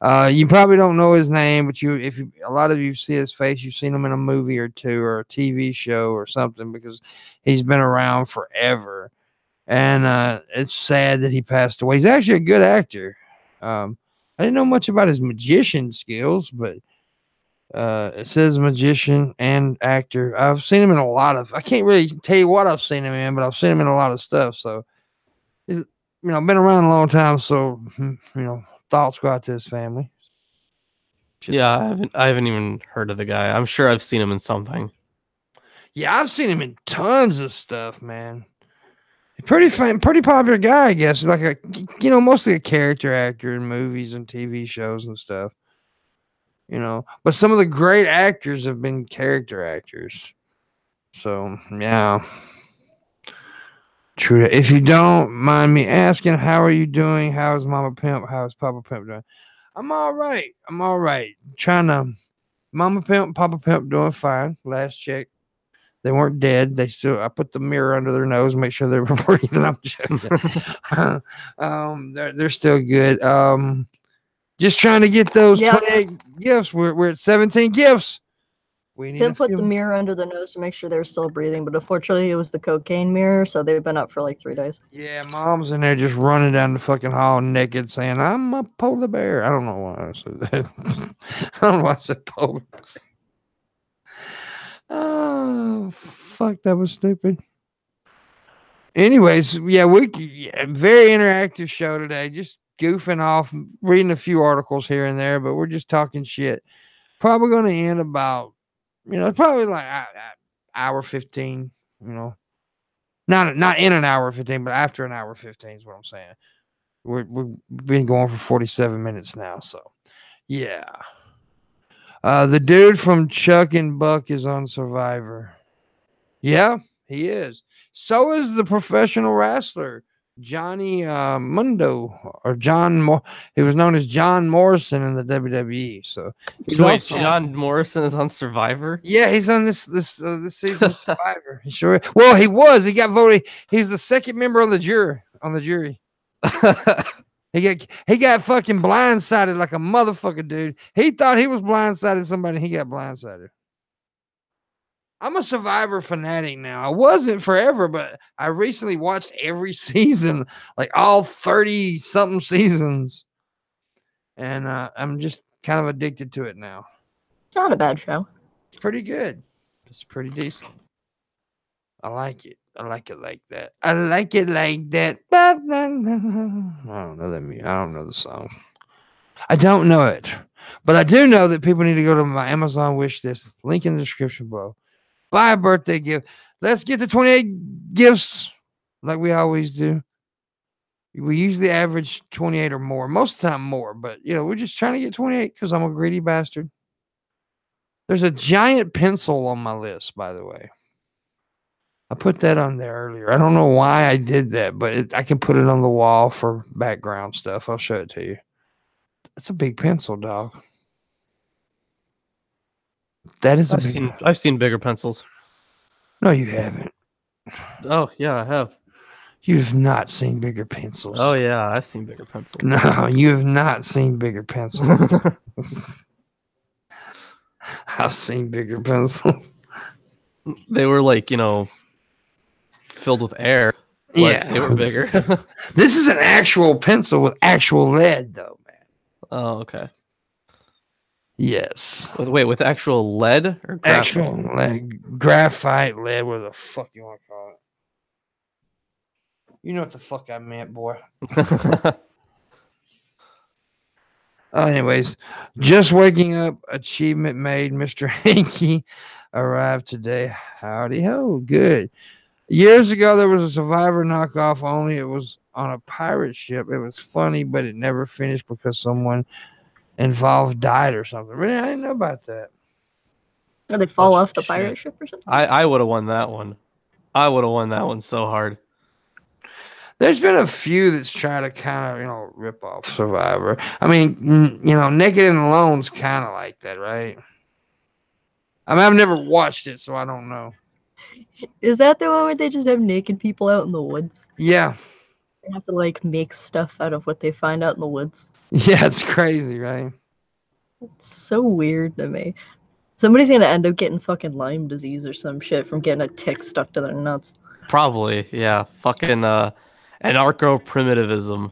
You probably don't know his name, but a lot of you see his face, you've seen him in a movie or two or a TV show or something because he's been around forever. And it's sad that he passed away. He's actually a good actor. I didn't know much about his magician skills, but it says magician and actor. I've seen him in a lot of. I can't really tell you what I've seen him in, but I've seen him in a lot of stuff. So he's been around a long time. So thoughts go out to his family. Yeah, I haven't even heard of the guy. I'm sure I've seen him in something. Yeah, I've seen him in tons of stuff, man. Pretty popular guy, I guess. He's like mostly a character actor in movies and TV shows and stuff. But some of the great actors have been character actors. So, yeah. True. If you don't mind me asking, how are you doing? How is Mama Pimp? How is Papa Pimp doing? I'm all right. Trying to. Mama Pimp, Papa Pimp doing fine. Last check. They weren't dead. I put the mirror under their nose, make sure they were breathing. I'm joking. They're still good. Just trying to get those 28 gifts. We're at 17 gifts. We need to put the mirror under their nose to make sure they were still breathing, but unfortunately it was the cocaine mirror, so they've been up for like 3 days. Yeah, Mom's in there just running down the fucking hall naked saying, I'm a polar bear. I don't know why I said that. I don't know why I said polar bear. Oh, fuck, that was stupid. Anyways, yeah, very interactive show today. Just goofing off, reading a few articles here and there, but we're just talking shit. Probably going to end about, probably like hour 15, Not in an hour 15, but after an hour 15 is what I'm saying. We've been going for 47 minutes now, so yeah. The dude from Chuck and Buck is on Survivor. Yeah, he is. So is the professional wrestler, Johnny Mundo, or he was known as John Morrison in the WWE. So John Morrison is on Survivor? Yeah, he's on this season of Survivor. Sure. Well, he was. He got voted. He's the second member on the jury. He got fucking blindsided like a motherfucker, dude. He thought he was blindsiding somebody. He got blindsided. I'm a Survivor fanatic now. I wasn't forever, but I recently watched every season, like all 30-something seasons. And I'm just kind of addicted to it now. It's not a bad show. It's pretty good. It's pretty decent. I like it. I like it like that. I like it like that. I don't know that. I don't know the song. I don't know it. But I do know that people need to go to my Amazon wish list. Link in the description below. Buy a birthday gift. Let's get to 28 gifts like we always do. We usually average 28 or more. Most of the time more. But, we're just trying to get 28 because I'm a greedy bastard. There's a giant pencil on my list, by the way. I put that on there earlier. I don't know why I did that, but I can put it on the wall for background stuff. I'll show it to you. It's a big pencil, dog. That is I've seen bigger pencils. No, you haven't. Oh, yeah, I have. You've not seen bigger pencils. Oh, yeah, I've seen bigger pencils. No, you have not seen bigger pencils. I've seen bigger pencils. They were like, filled with air. Yeah. They were bigger. This is an actual pencil with actual lead, though, man. Oh, okay. Yes. Wait, with actual lead or graphite? Actual lead, graphite, lead, whatever the fuck you want to call it. You know what the fuck I meant, boy. Anyways, just waking up. Achievement made. Mr. Hanky arrived today. Howdy ho. Good. Years ago, there was a Survivor knockoff, only it was on a pirate ship. It was funny, but it never finished because someone involved died or something. Really, I didn't know about that. Or they fall off the pirate ship or something? I would have won that one. I would have won that one so hard. There's been a few that's try to kind of, rip off Survivor. I mean, Naked and Alone's kind of like that, right? I mean, I've never watched it, so I don't know. Is that the one where they just have naked people out in the woods? Yeah. They have to, make stuff out of what they find out in the woods. Yeah, it's crazy, right? It's so weird to me. Somebody's gonna end up getting fucking Lyme disease or some shit from getting a tick stuck to their nuts. Probably, yeah. Fucking anarcho-primitivism.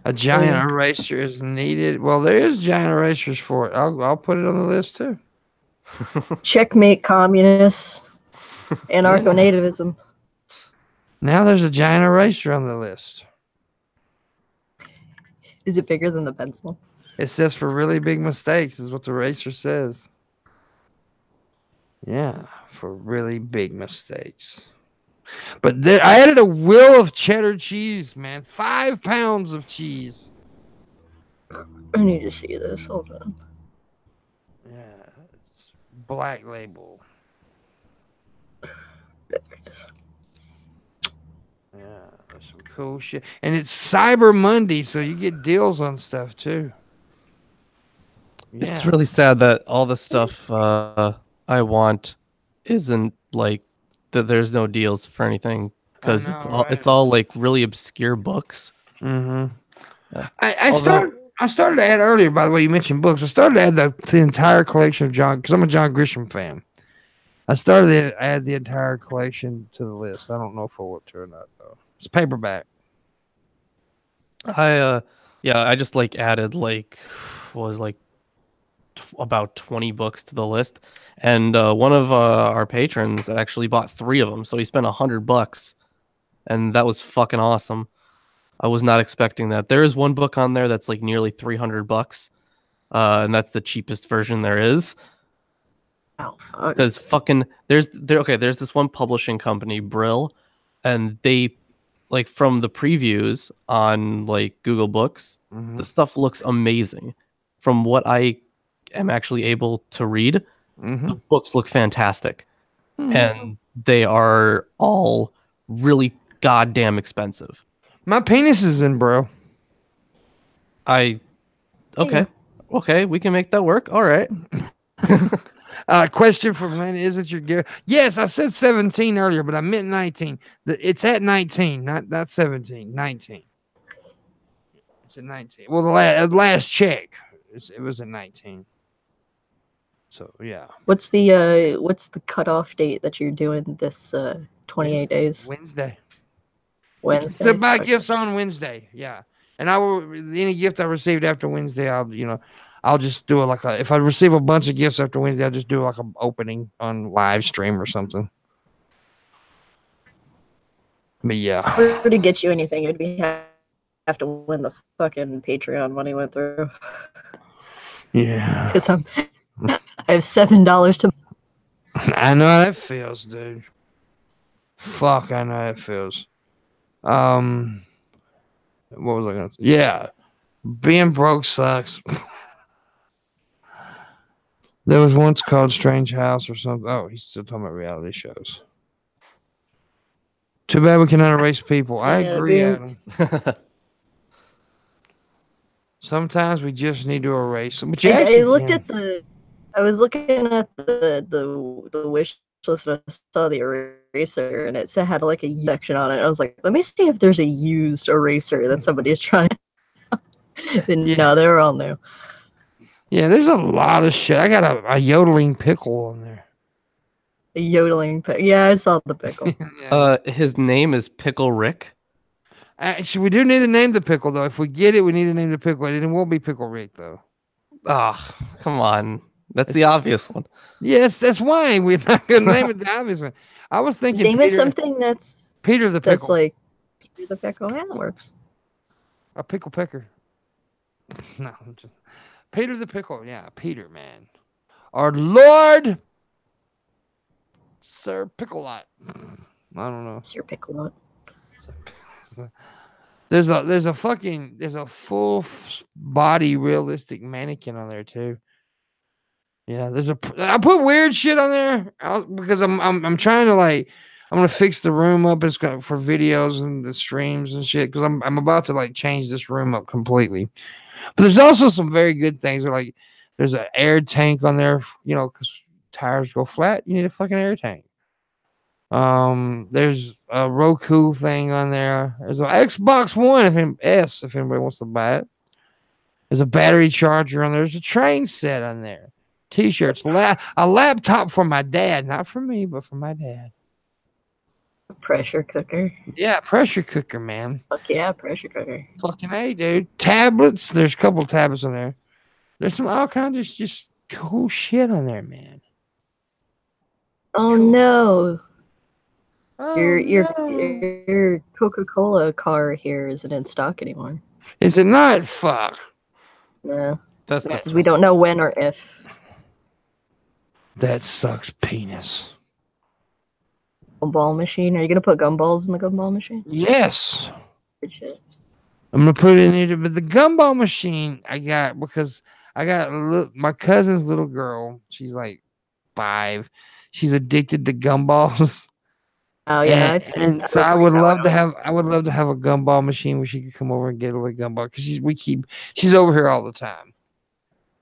A giant eraser is needed. Well, there is giant erasers for it. I'll put it on the list too. Checkmate communists. Anarcho-nativism. Now there's a giant eraser on the list. Is it bigger than the pencil? It says for really big mistakes is what the eraser says. Yeah, for really big mistakes. But I added a wheel of cheddar cheese, man. 5 pounds of cheese. I need to see this. Hold on. Yeah, it's Black Label. Yeah, that's some cool shit. And it's Cyber Monday, so you get deals on stuff too. Yeah. It's really sad that all the stuff I want isn't that there's no deals for anything because it's all really obscure books. Mm-hmm. I started to add earlier, by the way, you mentioned books. I started to add the entire collection of John, because I'm a John Grisham fan. I started to add the entire collection to the list. I don't know if I want to or not, though. It's paperback. I just added about 20 books to the list, and one of our patrons actually bought 3 of them, so he spent $100, and that was fucking awesome. I was not expecting that. There is one book on there that's nearly $300, and that's the cheapest version there is. Oh, fuck. Because there's this one publishing company, Brill, and they from the previews on Google Books, the stuff looks amazing. From what I am actually able to read, the books look fantastic, and they are all really goddamn expensive. My penis is in, bro. Okay, we can make that work. All right. Question from Lynn: is it your gift? Yes, I said 17 earlier, but I meant 19. It's at 19, not 17. 19. It's at 19. Well, the last check, it was at 19. So yeah. What's the cutoff date that you're doing this 28 days? Wednesday. Wednesday. So buy gifts on Wednesday. Yeah, and I will any gift I received after Wednesday. I'll just do it if I receive a bunch of gifts after Wednesday, I'll just do an opening on live stream or something. But yeah, if to get you anything, it'd be have to win the fucking Patreon money went through. Yeah, because I have $7 to. I know how that feels, dude. Fuck, I know how it feels. What was I gonna say? Yeah, being broke sucks. There was once called Strange House or something. Oh, he's still talking about reality shows. Too bad we cannot erase people. I agree, Adam. Sometimes we just need to erase them. But I was looking at the wish list and I saw the eraser and it had a section on it. I was like, let me see if there's a used eraser that somebody is trying. And no, they were all new. Yeah, there's a lot of shit. I got a yodeling pickle on there. A yodeling pickle. Yeah, I saw the pickle. His name is Pickle Rick. Actually, we do need to name the pickle though. If we get it, we need to name the pickle. It won't be Pickle Rick though. Oh, come on. That's the obvious one. Yes, that's why we're not going to name it the obvious one. I was thinking Name it something that's Peter the Pickle. That's like Peter the Pickle. Yeah, that works. A pickle picker. No, Peter the Pickle. Yeah, Peter, man. Our Lord, Sir Pickle-Lot. I don't know. Sir Pickle-Lot. There's a full body realistic mannequin on there too. Yeah, I put weird shit on there because I'm trying to I'm gonna fix the room up. It's got for videos and the streams and shit because I'm about to change this room up completely. But there's also some very good things. There's an air tank on there, because tires go flat. You need a fucking air tank. There's a Roku thing on there. There's an Xbox One if anybody wants to buy it. There's a battery charger on there. There's a train set on there. T-shirts, a laptop for my dad, not for me, but for my dad. A pressure cooker. Yeah, pressure cooker, man. Fuck yeah, pressure cooker. Fucking A, dude. Tablets. There's a couple tablets on there. There's some all kinds of just cool shit on there, man. Oh cool. No. Oh, your Coca-Cola car here isn't in stock anymore. Is it not? Fuck. No. That's because we don't know when or if. That sucks penis. Gumball machine? Are you gonna put gumballs in the gumball machine? Yes. Good shit. I'm gonna put it in there, but the gumball machine I got because I got my cousin's little girl. She's like 5. She's addicted to gumballs. Oh yeah, and so I would love to have a gumball machine where she could come over and get a little gumball because she's over here all the time.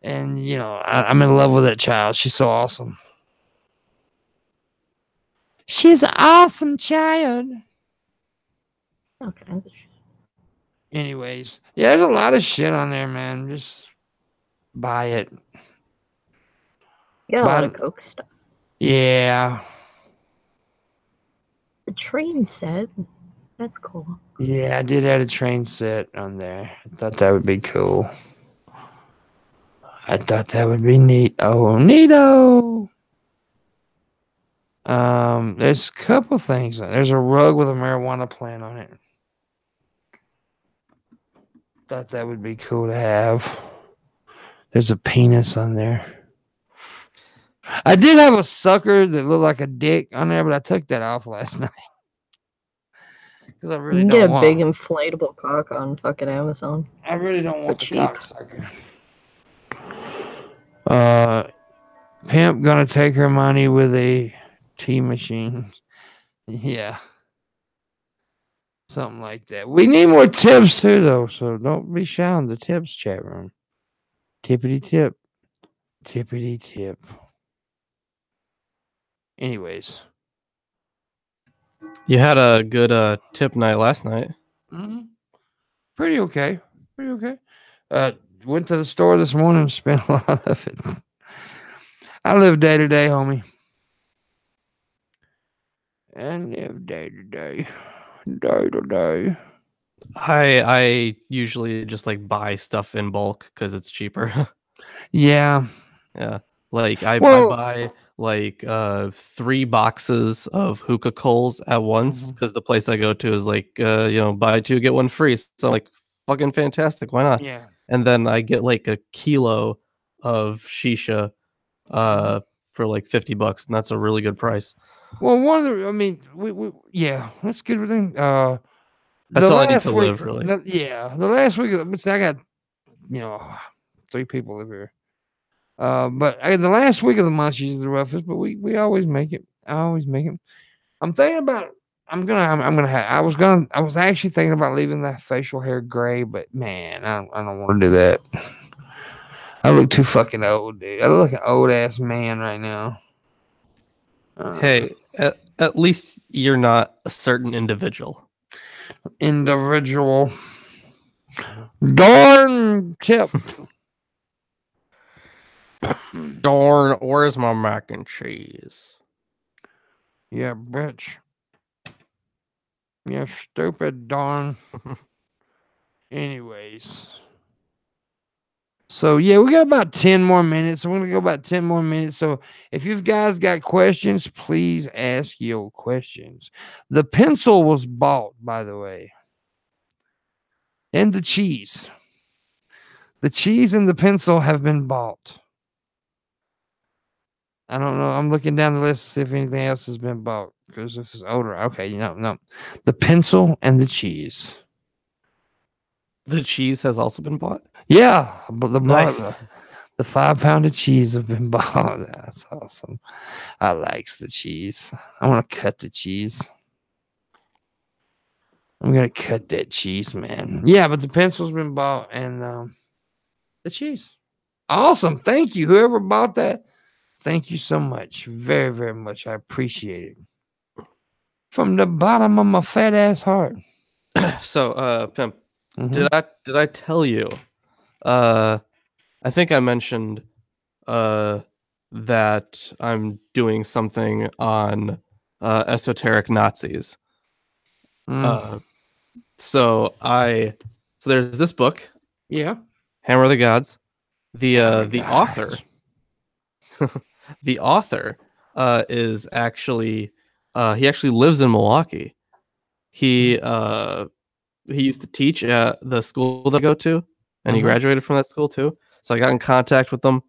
And I'm in love with that child. She's so awesome. She's an awesome child. All kinds of shit. Anyways, yeah, there's a lot of shit on there, man. Just buy it. Yeah, a lot of Coke stuff. Yeah. The train set. That's cool. Yeah, I did add a train set on there. I thought that would be cool. I thought that would be neat. Oh, neato. There's a couple things. There's a rug with a marijuana plant on it. Thought that would be cool to have. There's a penis on there. I did have a sucker that looked like a dick on there, but I took that off last night. Because I really you can get a big inflatable cock on fucking Amazon. I really don't want the cocksucker. Pimp gonna take her money with a tea machine. Yeah. Something like that. We need more tips too, though, so don't be shy in the tips chat room. Tippity tip. Tippity tip. Anyways. You had a good tip night last night. Mm-hmm. Pretty okay. Went to the store this morning and spent a lot of it. I live day to day, homie. And live day to day. Day to day. I usually just buy stuff in bulk because it's cheaper. Yeah. Yeah. I buy 3 boxes of hookah coals at once because the place I go to is buy 2 get 1 free. So I'm fucking fantastic. Why not? Yeah. And then I get a kilo of shisha for $50, and that's a really good price. Well, yeah, that's good thing. That's all I need to live, really. The last week, I got 3 people live here. But the last week of the month is the roughest, but we always make it. I always make it. I'm thinking about. I was actually thinking about leaving that facial hair gray, but man, I don't want to do that. I look too fucking old, dude. I look like an old ass man right now. Hey, at least you're not a certain individual. Darn tip. Darn, where's my mac and cheese? Yeah, bitch. Yeah, stupid darn. Anyways. So yeah, we got about 10 more minutes. So we're gonna go about 10 more minutes. So if you guys got questions, please ask your questions. The pencil was bought, by the way, and the cheese. The cheese and the pencil have been bought. I don't know. I'm looking down the list to see if anything else has been bought because this is older. Okay, no. The pencil and the cheese. The cheese has also been bought. Yeah, but the Nice. the 5 pound of cheese have been bought. That's awesome. I likes the cheese. I want to cut the cheese. I'm gonna cut that cheese, man. Yeah, but the pencil's been bought and the cheese. Awesome. Thank you. Whoever bought that. Thank you so much. Very, very much. I appreciate it. From the bottom of my fat ass heart. So, Pimp, did I tell you? I think I mentioned that I'm doing something on esoteric Nazis. So there's this book. Yeah. Hammer of the Gods. The author the author is actually he actually lives in Milwaukee. He used to teach at the school that I go to, and he graduated from that school too. So I got in contact with him,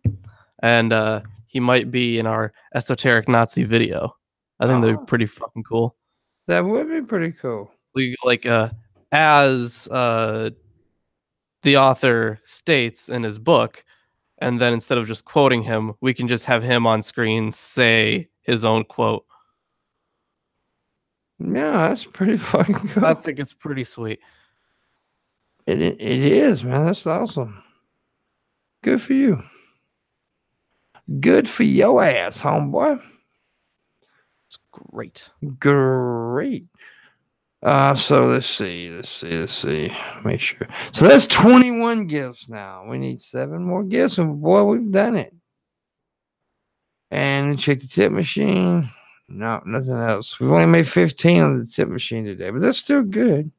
and he might be in our esoteric Nazi video. I think that'd be pretty fucking cool. That would be pretty cool. We as the author states in his book, and then instead of just quoting him, we can just have him on screen say his own quote. Yeah, that's pretty fucking cool. I think it's pretty sweet. It is, man. That's awesome. Good for you. Good for your ass, homeboy. It's great. Great. So let's see. Make sure. So that's 21 gifts now. We need 7 more gifts, and boy, we've done it. And check the tip machine. No, nothing else. We've only made 15 on the tip machine today, but that's still good.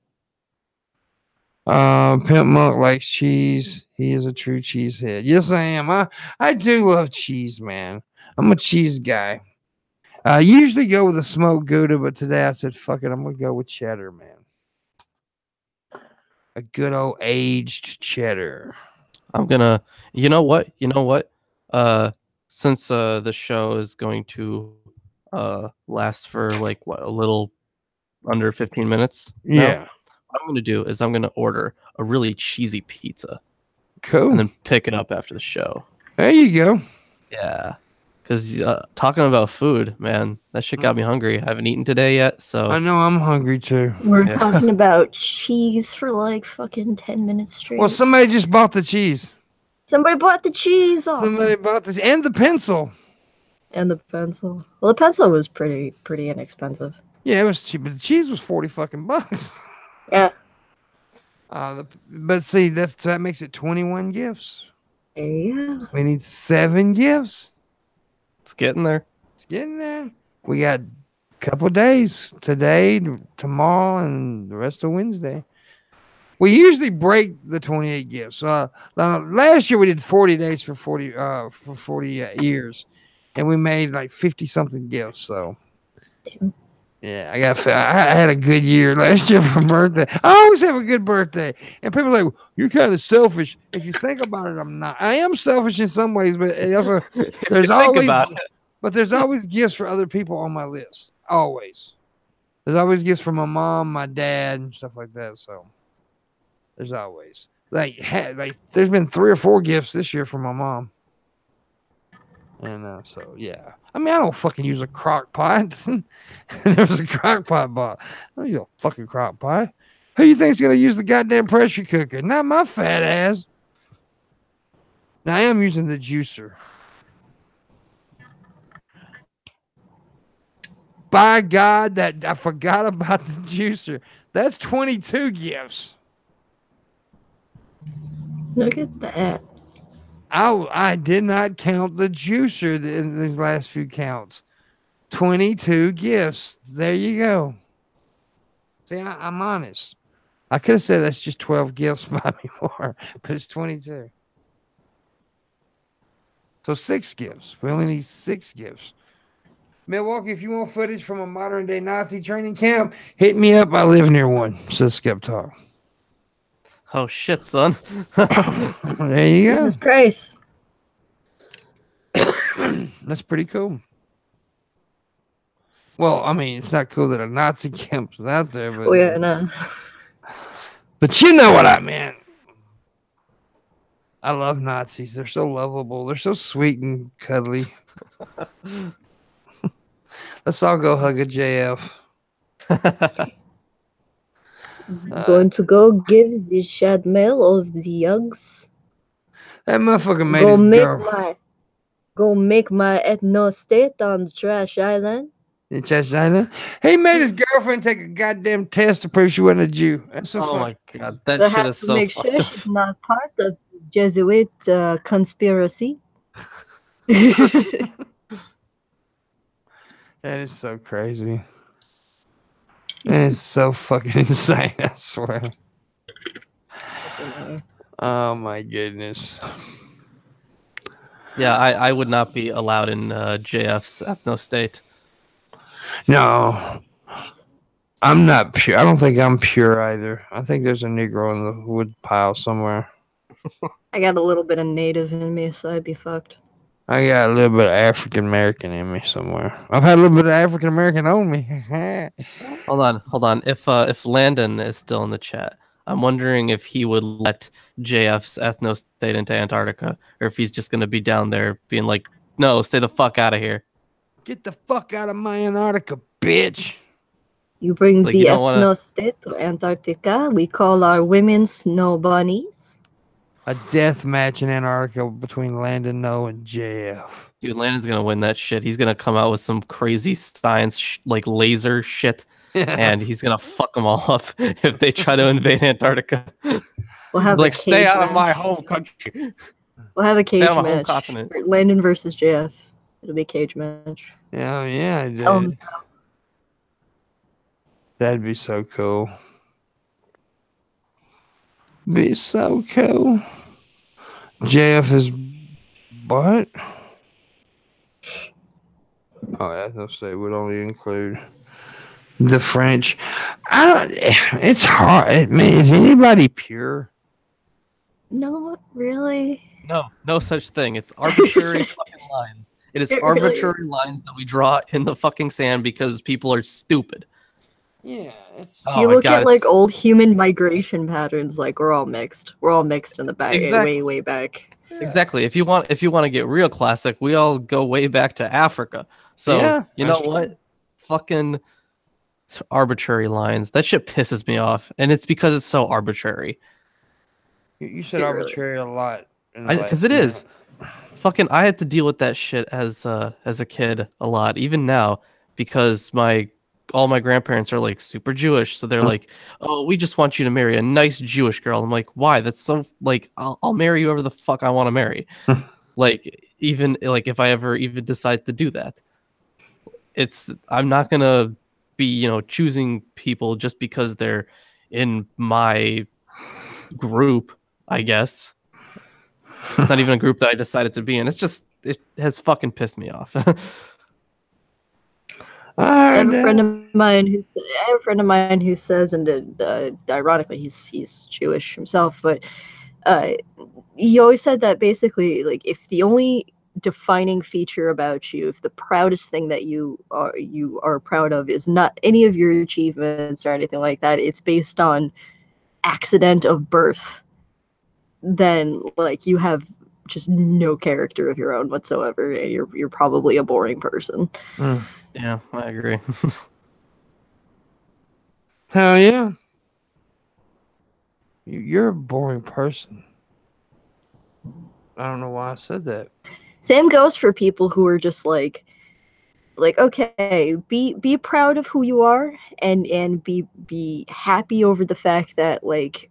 Pimpmunk likes cheese. He is a true cheesehead. Yes, I am. I do love cheese, man. I'm a cheese guy. I usually go with a smoked Gouda, but today I said, fuck it, I'm going to go with cheddar, man. A good old aged cheddar. I'm going to, you know what? Since the show is going to last for like a little under 15 minutes. Yeah. What I'm going to do is I'm going to order a really cheesy pizza. Cool. And then pick it up after the show. There you go. Yeah. Because talking about food, man, that shit got me hungry. I haven't eaten today yet, so... I know, I'm hungry too. We're talking about cheese for like fucking 10 minutes straight. Well, somebody just bought the cheese. Somebody bought the cheese. Awesome. Somebody bought this and the pencil. And the pencil. Well, the pencil was pretty inexpensive. Yeah, it was cheap, but the cheese was 40 fucking bucks. Yeah. But see, that makes it 21 gifts. Yeah. We need 7 gifts. It's getting there. It's getting there. We got a couple days. Today, tomorrow, and the rest of Wednesday. We usually break the 28 gifts. Last year we did 40 days for 40 years, and we made like 50 something gifts. So, yeah, I had a good year last year for birthday. I always have a good birthday, and people are like, you're kind of selfish. If you think about it, I'm not. I am selfish in some ways, but also there's always gifts for other people on my list. Always. There's always gifts for my mom, my dad, and stuff like that. So. There's always like there's been 3 or 4 gifts this year from my mom, and so yeah. I mean, I don't fucking use a crock pot. There was a crock pot bought. I don't use a fucking crock pot. Who you think's gonna use the goddamn pressure cooker? Not my fat ass. Now I am using the juicer. By God, that I forgot about the juicer. That's 22 gifts. Look at that. I did not count the juicer in these last few counts. 22 gifts. There you go. See, I'm honest. I could have said that's just 12 gifts. Buy me more, but it's 22. So 6 gifts. We only need 6 gifts. Milwaukee, if you want footage from a modern day Nazi training camp, hit me up. I live near one, says Skip Talk. Oh shit, son. There you go. Jesus Christ. That's pretty cool. Well, I mean, it's not cool that a Nazi camp is out there, but Oh yeah, no. But you know what I meant. I love Nazis. They're so lovable. They're so sweet and cuddly. Let's all go hug a JF. Going to go give the shed mail of the Yugs. That motherfucker made his girl. Go make my ethno state on Trash Island. In Trash Island? He made his girlfriend take a goddamn test to prove she wasn't a Jew. That's so my god, that They shit have is to so make fucked sure up. she's not part of the Jesuit conspiracy. That is so crazy. That is so fucking insane, I swear. Oh my goodness. Yeah, I would not be allowed in JF's ethno state. No. I'm not pure. I don't think I'm pure either. I think there's a Negro in the wood pile somewhere. I got a little bit of native in me, so I'd be fucked. I got a little bit of African American in me somewhere. I've had a little bit of African American on me. Hold on. If Landon is still in the chat, I'm wondering if he would let JF's ethno state into Antarctica, or if he's just gonna be down there being like, no, stay the fuck out of here. Get the fuck out of my Antarctica, bitch. You bring Like, the you don't ethno state to Antarctica. We call our women snow bunnies. A death match in Antarctica between Landon No and JF. Dude, Landon's gonna win that shit. He's gonna come out with some crazy science like laser shit, and he's gonna fuck them all up if they try to invade Antarctica. We'll have like, a stay out match. of my home country. We'll have a cage Stay on my home match. continent. Landon versus JF. It'll be a cage match. Yeah, dude. That'd be so cool. Be so cool. JF is what? Oh, that's no state would only include the French. It's hard. Man, is anybody pure? No, not really. No such thing. It's arbitrary fucking lines. It is arbitrary lines that we draw in the fucking sand because people are stupid. Yeah, it's. You look at like old human migration patterns. Like we're all mixed. We're all mixed in the back, way back. Exactly. If you want to get real classic, we all go way back to Africa. So yeah, you know what? Fucking arbitrary lines. That shit pisses me off, and it's because it's so arbitrary. You said arbitrary a lot. Because it is. Fucking, I had to deal with that shit as a kid a lot, even now, because all my grandparents are like super Jewish, so they're like, "Oh, we just want you to marry a nice Jewish girl." I'm like, "Why? That's so like I'll marry whoever the fuck I want to marry." Like even like if I ever even decide to do that, I'm not gonna be choosing people just because they're in my group. I guess it's not even a group that I decided to be in. It has fucking pissed me off. I have a friend of mine who says, and ironically, he's Jewish himself, but he always said that basically, like, if the only defining feature about you, if the proudest thing that you are proud of is not any of your achievements or anything like that, it's based on accident of birth, then like you have just no character of your own whatsoever, and you're probably a boring person. Yeah, I agree. Hell yeah. You're a boring person. I don't know why I said that. Same goes for people who are just like okay, be proud of who you are, and be happy over the fact that like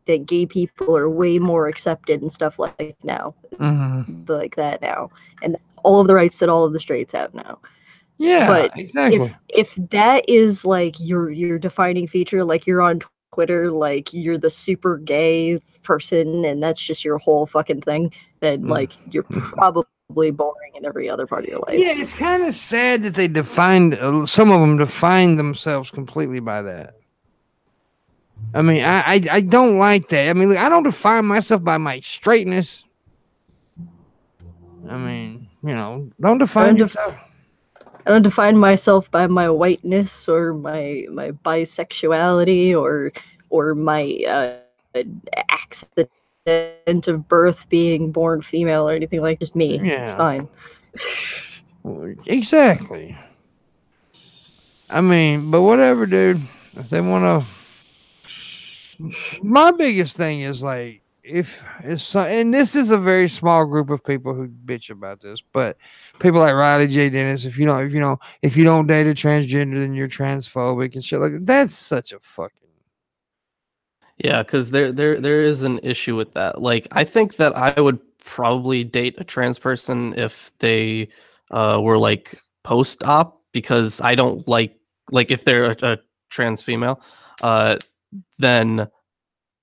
that gay people are way more accepted and stuff like now, like that now, and all of the rights that all of the straights have now. Yeah, but exactly. If that is like your defining feature, like you're on Twitter, like you're the super gay person and that's just your whole fucking thing, then like you're probably boring in every other part of your life. Yeah, it's kind of sad that they defined some of them define themselves completely by that. I mean, I don't like that. I mean, look, I don't define myself by my straightness. I mean, you know, don't define yourself. I don't define myself by my whiteness or my bisexuality or my accident of birth being born female or anything like just me. Yeah. It's fine. Exactly. I mean, but whatever, dude. If they want to, my biggest thing is like, if it's, and this is a very small group of people who bitch about this, but people like Riley J. Dennis, if you don't date a transgender, then you're transphobic and shit like that. That's such a fucking. Yeah, because there is an issue with that. Like, I think that I would probably date a trans person if they were like post-op, because I don't like if they're a trans female, then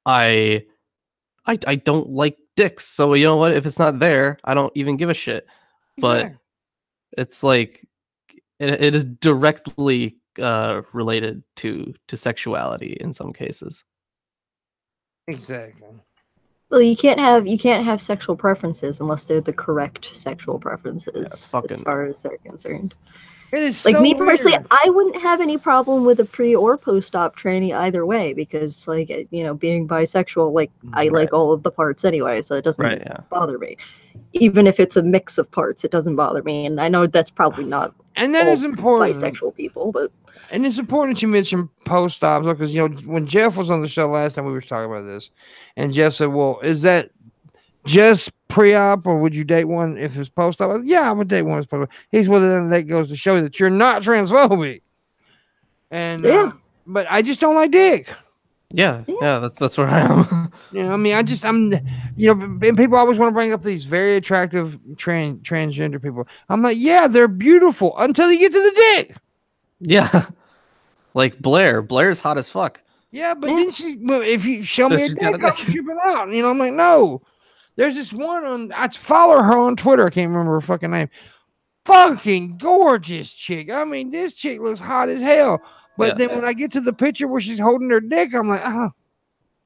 I don't like dicks. So you know what? If it's not there, I don't even give a shit. But it's like it is directly related to sexuality in some cases. Exactly. Well, you can't have sexual preferences unless they're the correct sexual preferences, as far as they're concerned. It is like so me personally, weird. I wouldn't have any problem with a pre or post-op tranny either way, because like, you know, being bisexual, like I like all of the parts anyway, so it doesn't bother me. Even if it's a mix of parts, it doesn't bother me. And I know that's probably not and that is important bisexual people, but and it's important that you mention post-ops, because you know when Jeff was on the show last time, we were talking about this, and Jeff said, "Well, is that just pre-op, or would you date one if it's post-op?" I was, yeah, I would date one if it's post-op. He's well, then that goes to show you that you're not transphobic. And but I just don't like dick. Yeah, that's where I am. You know, I mean, I'm, you know, and people always want to bring up these very attractive transgender people. I'm like, yeah, they're beautiful until you get to the dick. Yeah, like Blair's hot as fuck. Yeah, but then if you show me a dick, I'm tripping out. You know, I'm like, no. There's this one I follow her on Twitter. I can't remember her fucking name. Fucking gorgeous chick. I mean, this chick looks hot as hell. But then when I get to the picture where she's holding her dick, I'm like,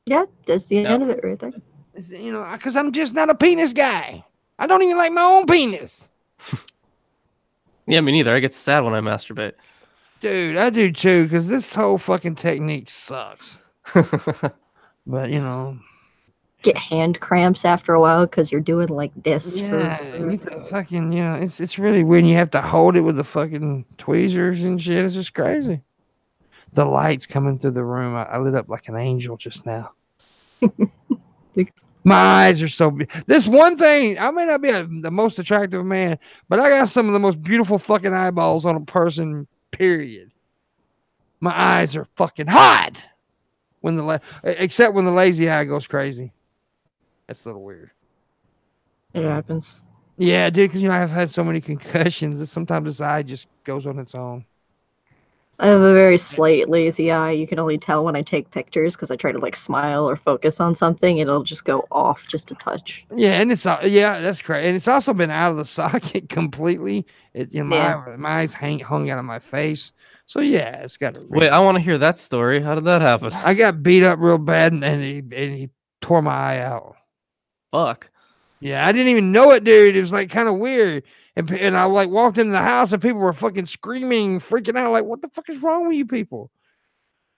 yeah, that's the end of it right there. You know, because I'm just not a penis guy. I don't even like my own penis. Yeah, me neither. I get sad when I masturbate. Dude, I do too, because this whole fucking technique sucks. But, you know. Get hand cramps after a while because you're doing like this. Yeah, fucking, you know, it's really weird. You have to hold it with the fucking tweezers and shit. It's just crazy. The lights coming through the room. I lit up like an angel just now. My eyes are so big. This one thing, I may not be the most attractive man, but I got some of the most beautiful fucking eyeballs on a person, period. My eyes are fucking hot. Except when the lazy eye goes crazy. That's a little weird. It happens. Yeah, dude, because, you know, I've had so many concussions that sometimes this eye just goes on its own. I have a very slight lazy eye. You can only tell when I take pictures because I try to like smile or focus on something. It'll just go off just a touch. Yeah, and that's crazy. And it's also been out of the socket completely. My eyes hung out of my face. So yeah, it's got. Wait, I want to hear that story. How did that happen? I got beat up real bad, and he tore my eye out. Fuck. Yeah, I didn't even know it, dude. It was like kind of weird. And I like walked into the house and people were fucking screaming, freaking out. Like, what the fuck is wrong with you people?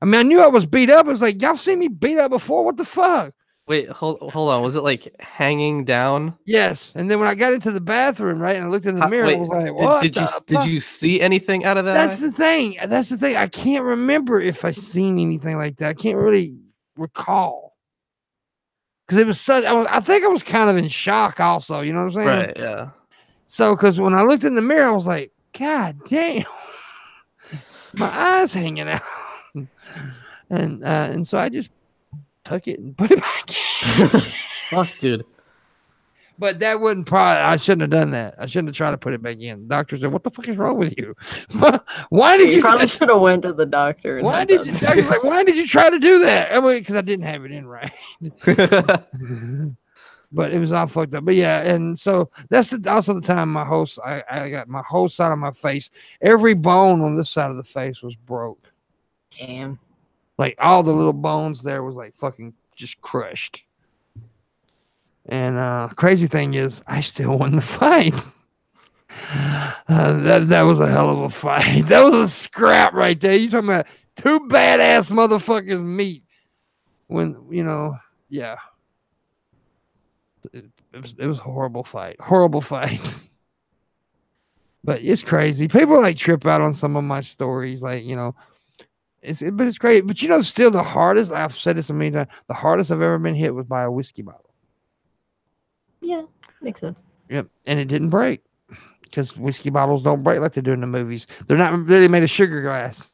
I mean, I knew I was beat up. I was like, y'all seen me beat up before? What the fuck? Wait, hold on. Was it like hanging down? Yes. And then when I got into the bathroom, right, and I looked in the mirror, I was like, what? Did you see anything out of that? That's the thing. That's the thing. I can't remember if I seen anything like that. I can't really recall. Because it was such, I think I was kind of in shock also, you know what I'm saying? Right, yeah. So, because when I looked in the mirror, I was like, God damn, my eyes hanging out. And so I just took it and put it back in. Fuck, dude. But that wouldn't probably. I shouldn't have done that. I shouldn't have tried to put it back in. The doctor said, "What the fuck is wrong with you? Why did you?" Probably should have went to the doctor. And why did you? Doctor's like, why did you try to do that? I mean, because I didn't have it in right. But it was all fucked up. But yeah, and so that's also the time I got my whole side of my face. Every bone on this side of the face was broke. Damn. Like all the little bones there was like fucking just crushed. And crazy thing is, I still won the fight. That was a hell of a fight. That was a scrap right there. You talking about two badass motherfuckers meet when yeah. It was a horrible fight. But it's crazy. People like trip out on some of my stories, like but it's great. But still the hardest. I've said this a million times. The hardest I've ever been hit was by a whiskey bottle. Yeah, makes sense. Yep, and it didn't break because whiskey bottles don't break like they do in the movies. They're not really made of sugar glass.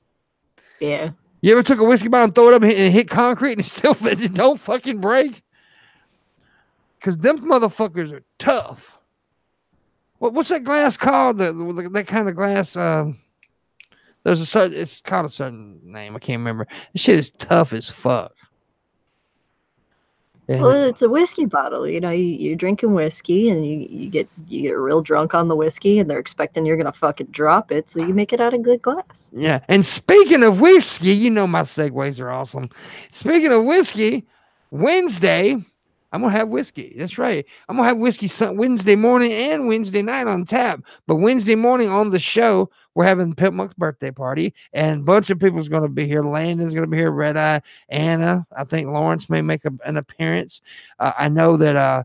Yeah. You ever took a whiskey bottle and throw it up and hit concrete and it don't fucking break? Because them motherfuckers are tough. What's that glass called? That kind of glass. It's called a certain name. I can't remember. This shit is tough as fuck. And well, it's a whiskey bottle. You're drinking whiskey and you get real drunk on the whiskey, and they're expecting you're gonna fucking drop it, so you make it out of good glass. Yeah. And speaking of whiskey, my segues are awesome. Speaking of whiskey, Wednesday, I'm going to have whiskey. That's right. I'm going to have whiskey Wednesday morning and Wednesday night on tap. But Wednesday morning on the show, we're having Pimpmunk's birthday party. And a bunch of people's going to be here. Landon's going to be here. Red Eye, Anna. I think Lorence may make an appearance. I know that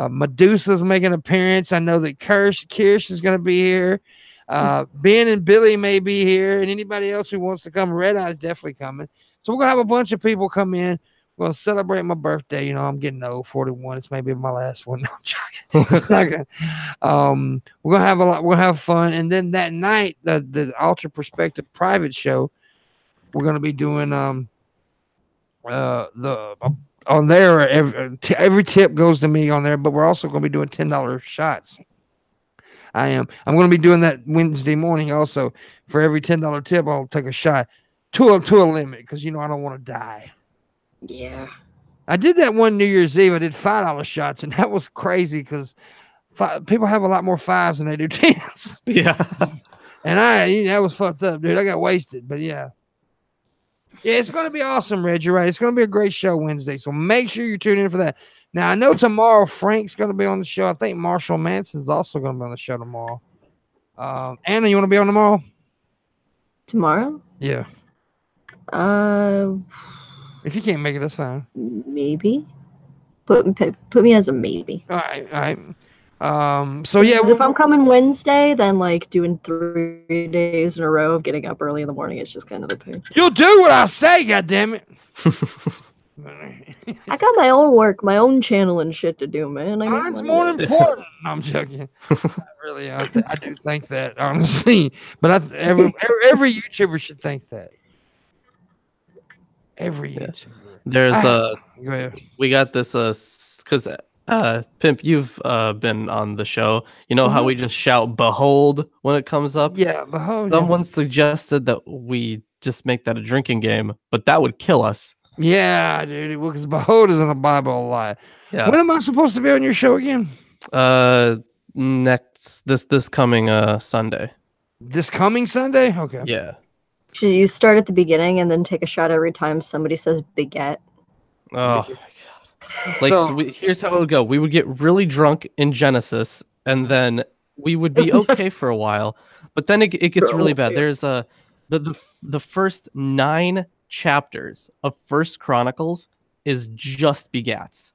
Medusa's making an appearance. I know that Kirsch is going to be here. Ben and Billy may be here. And anybody else who wants to come, Red Eye is definitely coming. So we're going to have a bunch of people come in. We're going to celebrate my birthday. I'm getting old, 41. It's maybe my last one. No, I'm joking. We're going to have a lot. We're going to have fun. And then that night, the Alter Perspective private show, we're going to be doing on there. Every tip goes to me on there, but we're also going to be doing $10 shots. I'm going to be doing that Wednesday morning also. For every $10 tip, I'll take a shot to a limit because, I don't want to die. Yeah. I did that one New Year's Eve. I did $5 shots, and that was crazy because people have a lot more fives than they do tens. Yeah. And that was fucked up, dude. I got wasted, but yeah. Yeah, it's going to be awesome, Reg. You're right. It's going to be a great show Wednesday, so make sure you tune in for that. Now, I know tomorrow Frank's going to be on the show. I think Marshall Manson's also going to be on the show tomorrow. Anna, you want to be on tomorrow? Tomorrow? Yeah. If you can't make it, that's fine. Maybe. Put me as a maybe. All right. So yeah, if I'm coming Wednesday, then doing 3 days in a row of getting up early in the morning, it's just kind of a pain. You'll do what I say, goddammit. I got my own work, my own channel and shit to do, man. Mine's more important. No, I'm joking. Really, I do think that, honestly. But every YouTuber should think that. Every YouTuber. There's go ahead. We got this because Pimp, you've been on the show. You know how we just shout "Behold" when it comes up? Yeah, behold. Someone suggested that we just make that a drinking game, but that would kill us. Yeah, dude. Because behold is in the Bible a lot. Yeah. When am I supposed to be on your show again? This coming Sunday. This coming Sunday? Okay. Yeah. Should you start at the beginning and then take a shot every time somebody says baguette? Oh my god! Here's how it would go. We would get really drunk in Genesis, and then we would be okay for a while, but then it gets really bad. There's the first 9 chapters of First Chronicles is just begats.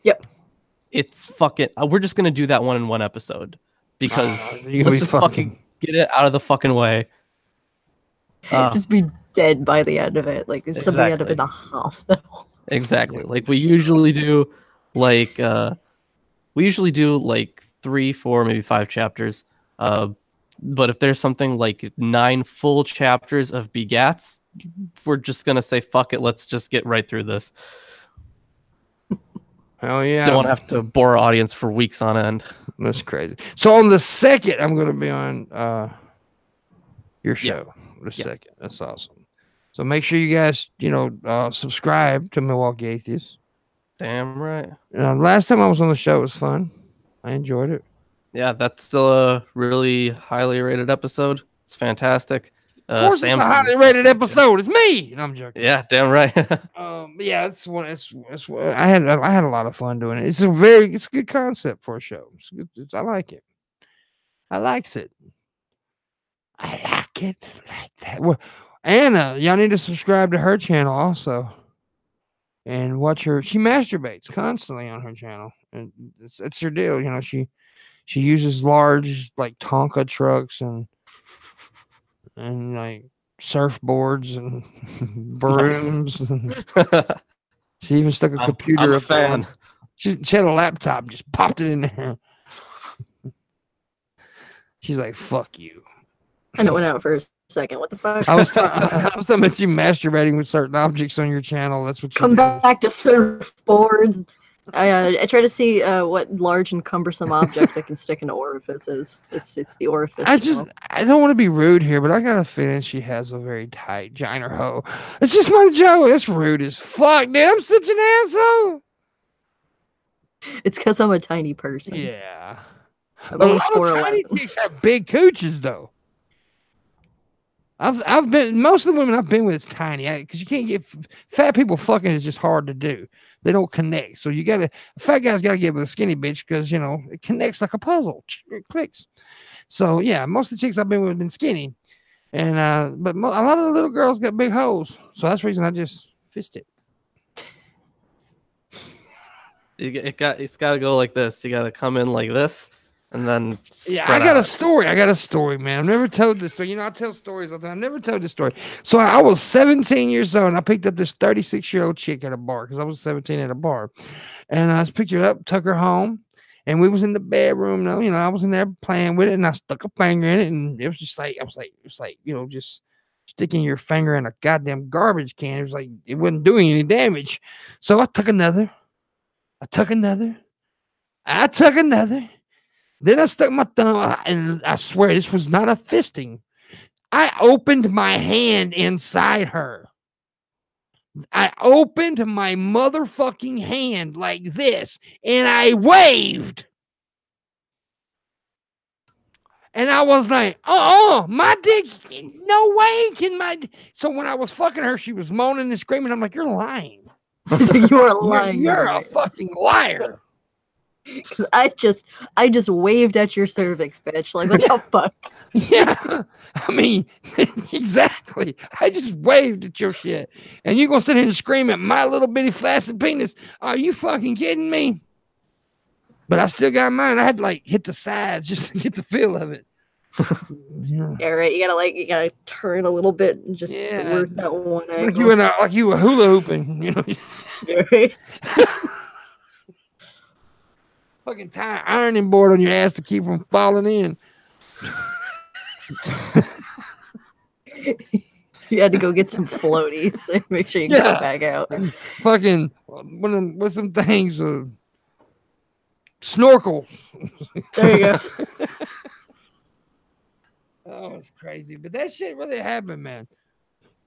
Yep. It's fucking. We're just gonna do that one in one episode because let's just fucking get it out of the fucking way. Just be dead by the end of it. Somebody end up in the hospital. Exactly. We usually do 3, 4, maybe 5 chapters. But if there's something like 9 full chapters of begats, we're just gonna say fuck it. Let's just get right through this. Oh yeah. Don't want to have to bore our audience for weeks on end. That's crazy. So on the 2nd, I'm going to be on your show. The 2nd. That's awesome. So make sure you guys, subscribe to Milwaukee Atheist. Damn right. Last time I was on the show, it was fun. I enjoyed it. Yeah, that's still a really highly rated episode. It's fantastic. Of course, it's a highly rated episode. It's me. No, I'm joking. Yeah, damn right. Yeah, it's one. It's I had a lot of fun doing it. It's a good concept for a show. It's good. I like it. I likes it. I like it like that. Well, Anna, y'all need to subscribe to her channel also, and watch her. She masturbates constantly on her channel, and it's her deal. She uses large like Tonka trucks and like surfboards and brooms. And she even stuck a computer. I'm a fan. She had a laptop, just popped it in there. She's like, "Fuck you." And it went out for a second. What the fuck? I was talking about you masturbating with certain objects on your channel. That's what you come back to surfboards. I try to see what large and cumbersome object I can stick into orifices. It's the orifice. I don't want to be rude here, but I got a feeling she has a very tight giner hoe. It's just my joke. That's rude as fuck, dude. I'm such an asshole. It's because I'm a tiny person. Yeah. A lot of tiny chicks have big cooches, though. I've been most of the women I've been with is tiny because you can't get fat people fucking is just hard to do. They don't connect, so a fat guy's got to get with a skinny bitch because it connects like a puzzle. It clicks. So yeah, most of the chicks I've been with have been skinny, and but a lot of the little girls got big hoes. So that's the reason I just fist it. It's got to go like this. You got to come in like this. And then I got a story, man. I've never told this story. I tell stories all the time. I've never told this story. So I was 17 years old, and I picked up this 36-year-old chick at a bar because I was 17 at a bar. And I picked her up, took her home, and we was in the bedroom. I was in there playing with it, and I stuck a finger in it, and it was just like, just sticking your finger in a goddamn garbage can. It was like, it wasn't doing any damage. So I took another. Then I stuck my thumb, and I swear this was not a fisting. I opened my hand inside her. I opened my motherfucking hand like this, and I waved. And I was like, my dick, no way can my... So when I was fucking her, she was moaning and screaming. I'm like, you're lying. You're lying. You're a fucking liar. Because I just waved at your cervix, bitch. Like, what the fuck? Yeah. I mean, exactly. I just waved at your shit. And you gonna sit here and scream at my little bitty flaccid penis. Are you fucking kidding me? But I still got mine. I had to like hit the sides just to get the feel of it. Yeah, right. You gotta turn a little bit and just work that one angle. Like you were hula hooping, Yeah, right. Fucking tie an ironing board on your ass to keep from falling in. You had to go get some floaties and make sure you get back out. Fucking with some things, snorkel. There you go. Oh, it's crazy, but that shit really happened, man.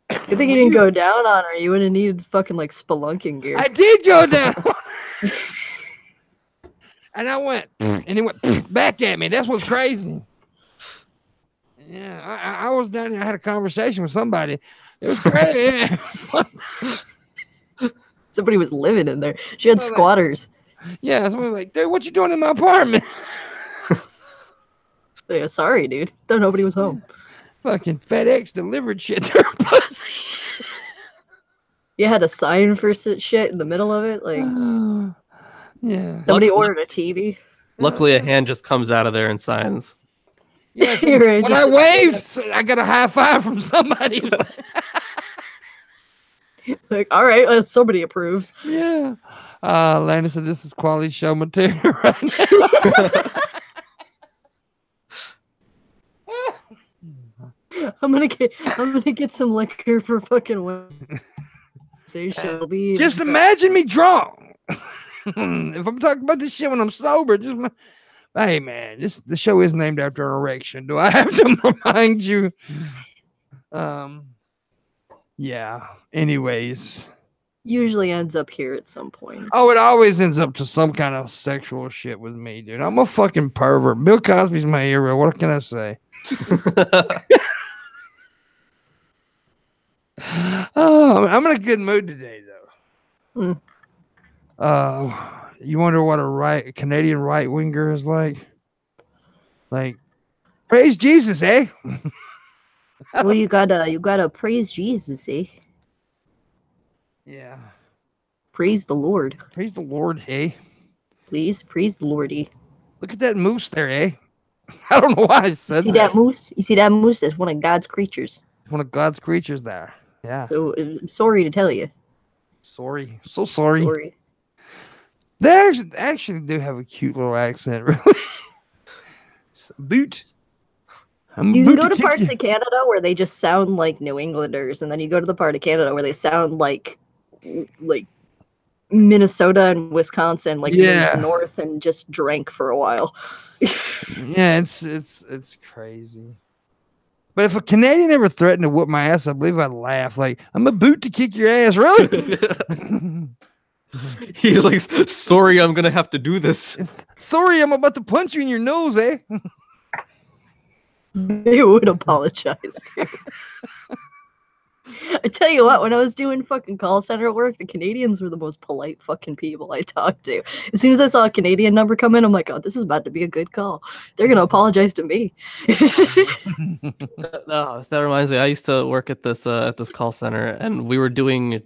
Good thing you didn't go down on her. You would have needed fucking like spelunking gear. I did go down. And I went, and it went back at me. That's what's crazy. Yeah, I was down there. I had a conversation with somebody. It was crazy. Somebody was living in there. She had squatters. Yeah, somebody was like, dude, what you doing in my apartment? Yeah, sorry, dude. Thought nobody was home. Fucking FedEx delivered shit to her pussy. You had a sign for shit in the middle of it? Like, yeah. Somebody ordered a TV. Luckily, a hand just comes out of there and signs. Yes, when I waved, I got a high five from somebody. Like, all right, somebody approves. Yeah. Landon said this is quality show material right now. I'm gonna get some liquor for fucking Wednesday. Just imagine me drunk. If I'm talking about this shit when I'm sober, hey man, the show is named after an erection. Do I have to remind you? Yeah. Anyways. Usually ends up here at some point. Oh, it always ends up to some kind of sexual shit with me, dude. I'm a fucking pervert. Bill Cosby's my hero. What can I say? Oh, I'm in a good mood today, though. You wonder what a Canadian right winger is like? Like, praise Jesus, eh? Well, you gotta praise Jesus, eh? Yeah. Praise the Lord. Praise the Lord, eh? Please praise the Lordy. Look at that moose there, eh? I don't know why I said that. You see that moose? You see that moose? That's one of God's creatures. One of God's creatures there. Yeah. So I'm sorry to tell you. Sorry. So sorry. Sorry. They actually do have a cute little accent, really. Boot. You can go to parts of Canada where they just sound like New Englanders, and then you go to the part of Canada where they sound like Minnesota and Wisconsin, like moved north and just drank for a while. Yeah, it's crazy. But if a Canadian ever threatened to whoop my ass, I believe I'd laugh. Like, I'm a boot to kick your ass, really? He's like, sorry, I'm gonna have to do this. Sorry, I'm about to punch you in your nose, eh? They would apologize, dude. I tell you what, when I was doing fucking call center work, the Canadians were the most polite fucking people I talked to. As soon as I saw a Canadian number come in, I'm like, oh, this is about to be a good call. They're gonna apologize to me. That reminds me. I used to work at this call center, and we were doing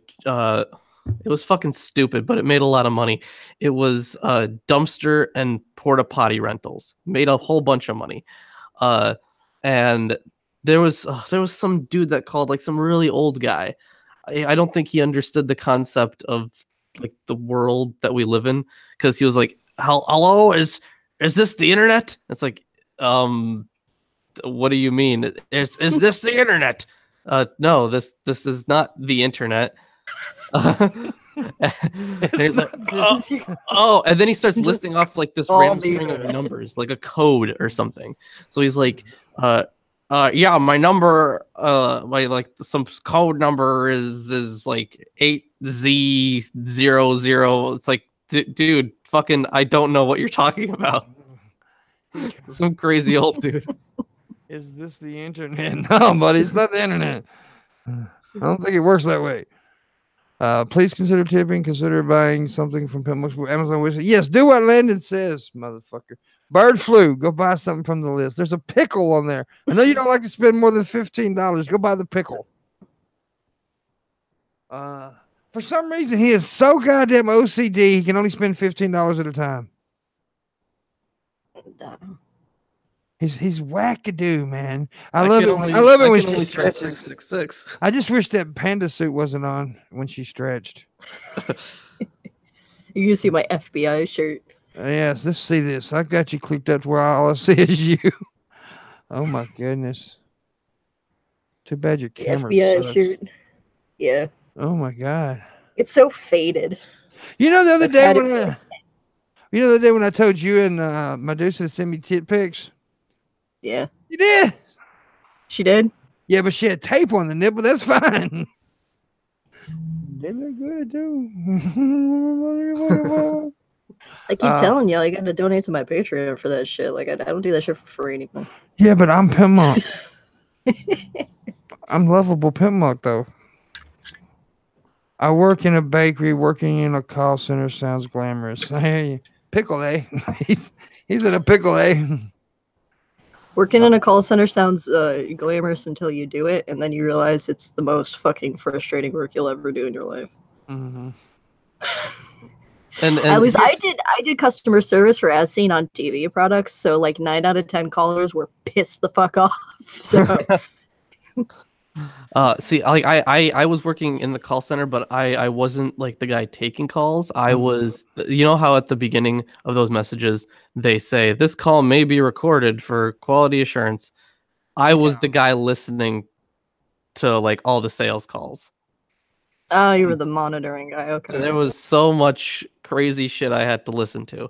it was fucking stupid, but it made a lot of money. It was dumpster and porta potty rentals. Made a whole bunch of money. And there was some dude that called, like some really old guy. I don't think he understood the concept of like the world that we live in, because he was like, hello, is this the internet? It's like, what do you mean? Is this the internet? No, this is not the internet. And he's like, oh, and then he starts listing off like this random string of numbers, like a code or something. So he's like, yeah, my number, my like some code number is like 8Z00. It's like, dude, fucking, I don't know what you're talking about. Some crazy old dude. Is this the internet? No, buddy, it's not the internet. I don't think it works that way. Please consider tipping. Consider buying something from Pimpmunk. Amazon wish. Yes, do what Landon says, motherfucker. Bird flu. Go buy something from the list. There's a pickle on there. I know you don't like to spend more than $15. Go buy the pickle. For some reason, he is so goddamn OCD. He can only spend $15 at a time. He's wackadoo, man. I love it when she stretches. 666. I just wish that panda suit wasn't on when she stretched. You can see my FBI shirt. Yes, let's see this. I got you clicked up to where all I see is you. Oh my goodness. Too bad your camera FBI sucks. shirt. Yeah. Oh my god. It's so faded. You know the other day when I told you and Medusa to send me tit pics? Yeah. You did? She did? Yeah, but she had tape on the nipple. That's fine. They look good too. I keep telling you, you gotta donate to my Patreon for that shit. Like, I don't do that shit for free anymore. Yeah, but I'm Pimpmunk. I'm lovable Pimpmunk, though. I work in a bakery. Working in a call center sounds glamorous. I hear you. Pickle, eh? He's in a pickle, eh? Working in a call center sounds glamorous until you do it, and then you realize it's the most fucking frustrating work you'll ever do in your life. Mm-hmm. And at least I did customer service for as seen on TV products, so like 9 out of 10 callers were pissed the fuck off. So see, like I was working in the call center, but I wasn't like the guy taking calls. I was, you know how at the beginning of those messages they say this call may be recorded for quality assurance. I was the guy listening to like all the sales calls. Oh, you were the monitoring guy. Okay. There was so much crazy shit I had to listen to.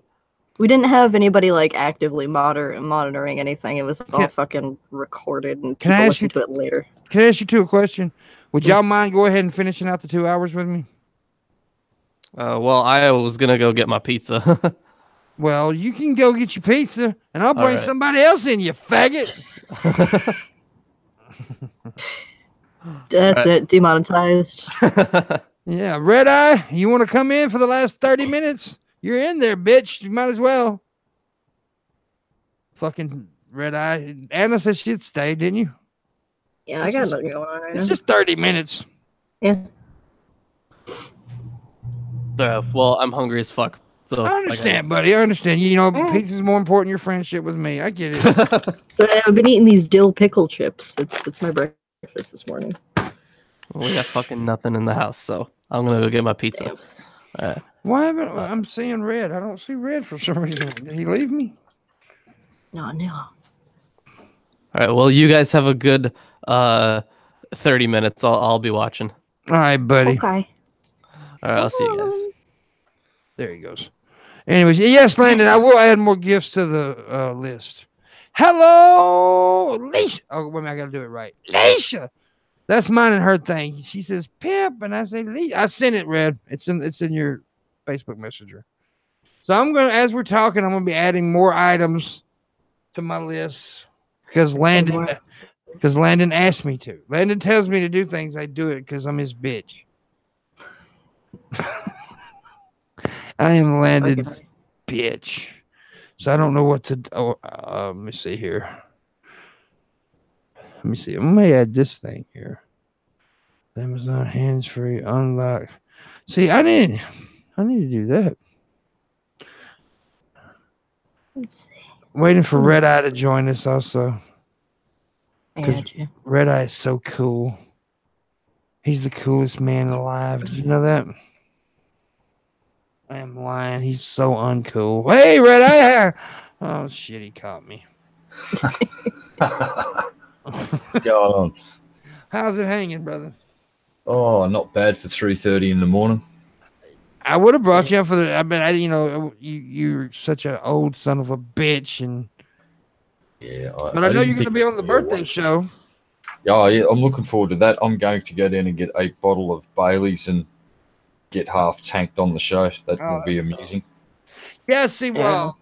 We didn't have anybody like actively monitoring anything. It was all fucking recorded, and people listen to it later. Can I ask you two a question? Would y'all mind go ahead and finishing out the 2 hours with me? Well, I was gonna go get my pizza. Well, you can go get your pizza, and I'll bring somebody else in, you faggot. That's it. Demonetized. Yeah, Red Eye, you want to come in for the last 30 minutes? You're in there, bitch. You might as well. Fucking Red Eye. Anna said she'd stay, didn't you? Yeah, I got nothing going on right now. It's just 30 minutes. Yeah. Well, I'm hungry as fuck. So I understand, buddy. I understand. You know, pizza's more important than your friendship with me. I get it. So I've been eating these dill pickle chips. It's my breakfast this morning. Well, we got fucking nothing in the house, so I'm gonna go get my pizza. Why haven't I'm seeing Red? I don't see Red for some reason. Did he leave me? No. All right. Well, you guys have a good 30 minutes. I'll be watching. All right, buddy. Okay. All right. I'll see you guys. There he goes. Anyways, yes, Landon, I will add more gifts to the list. Hello, Leisha. Oh, wait a minute, I got to do it right. Leisha. That's mine and her thing. She says pimp, and I say Leisha. I sent it, Red. It's in your Facebook Messenger. So I'm gonna, as we're talking, I'm gonna be adding more items to my list because Landon asked me to. Landon tells me to do things. I do it because I'm his bitch. I am Landon's bitch. So I don't know what to do. Let me see here. Let me see. I'm going to add this thing here. Amazon hands-free unlock. See, I need to do that. Let's see. Waiting for Red Eye to join us also. I got you. Red Eye is so cool. He's the coolest man alive. Did you know that? I am lying. He's so uncool. Hey, Red Eye. Oh, shit. He caught me. What's going on? How's it hanging, brother? Oh, not bad for 3:30 in the morning. I would have brought you up for the. I mean, you're such an old son of a bitch, and yeah. But I know you're going to be on the birthday show. Oh, yeah. I'm looking forward to that. I'm going to go down and get a bottle of Bailey's and get half tanked on the show. That will be amusing. Yeah. See, well,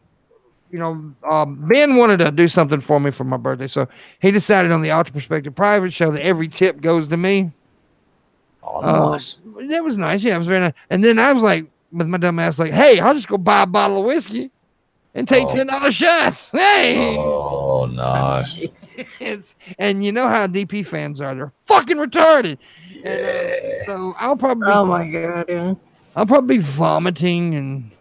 Ben wanted to do something for me for my birthday, so he decided on the Ultra Perspective private show that every tip goes to me. Oh, nice. That was nice. Yeah, it was very nice. And then I was like, with my dumb ass, like, hey, I'll just go buy a bottle of whiskey and take $10 shots. Hey. Oh no. And you know how DP fans are. They're fucking retarded. And, so I'll probably. Oh my god, yeah. I'll probably be vomiting and.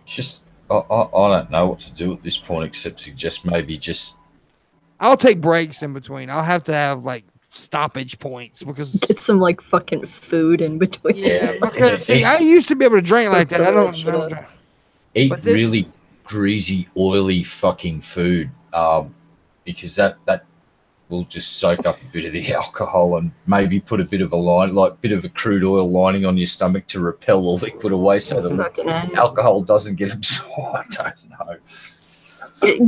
Just, I don't know what to do at this point except suggest maybe just. I'll take breaks in between. I'll have to have like stoppage points because get some like fucking food in between. Yeah, because see, I used to be able to drink like that. I don't eat really greasy, oily fucking food, because that will just soak up a bit of the alcohol and maybe put a bit of a crude oil lining on your stomach to repel the liquid away so the alcohol doesn't get absorbed. I don't know.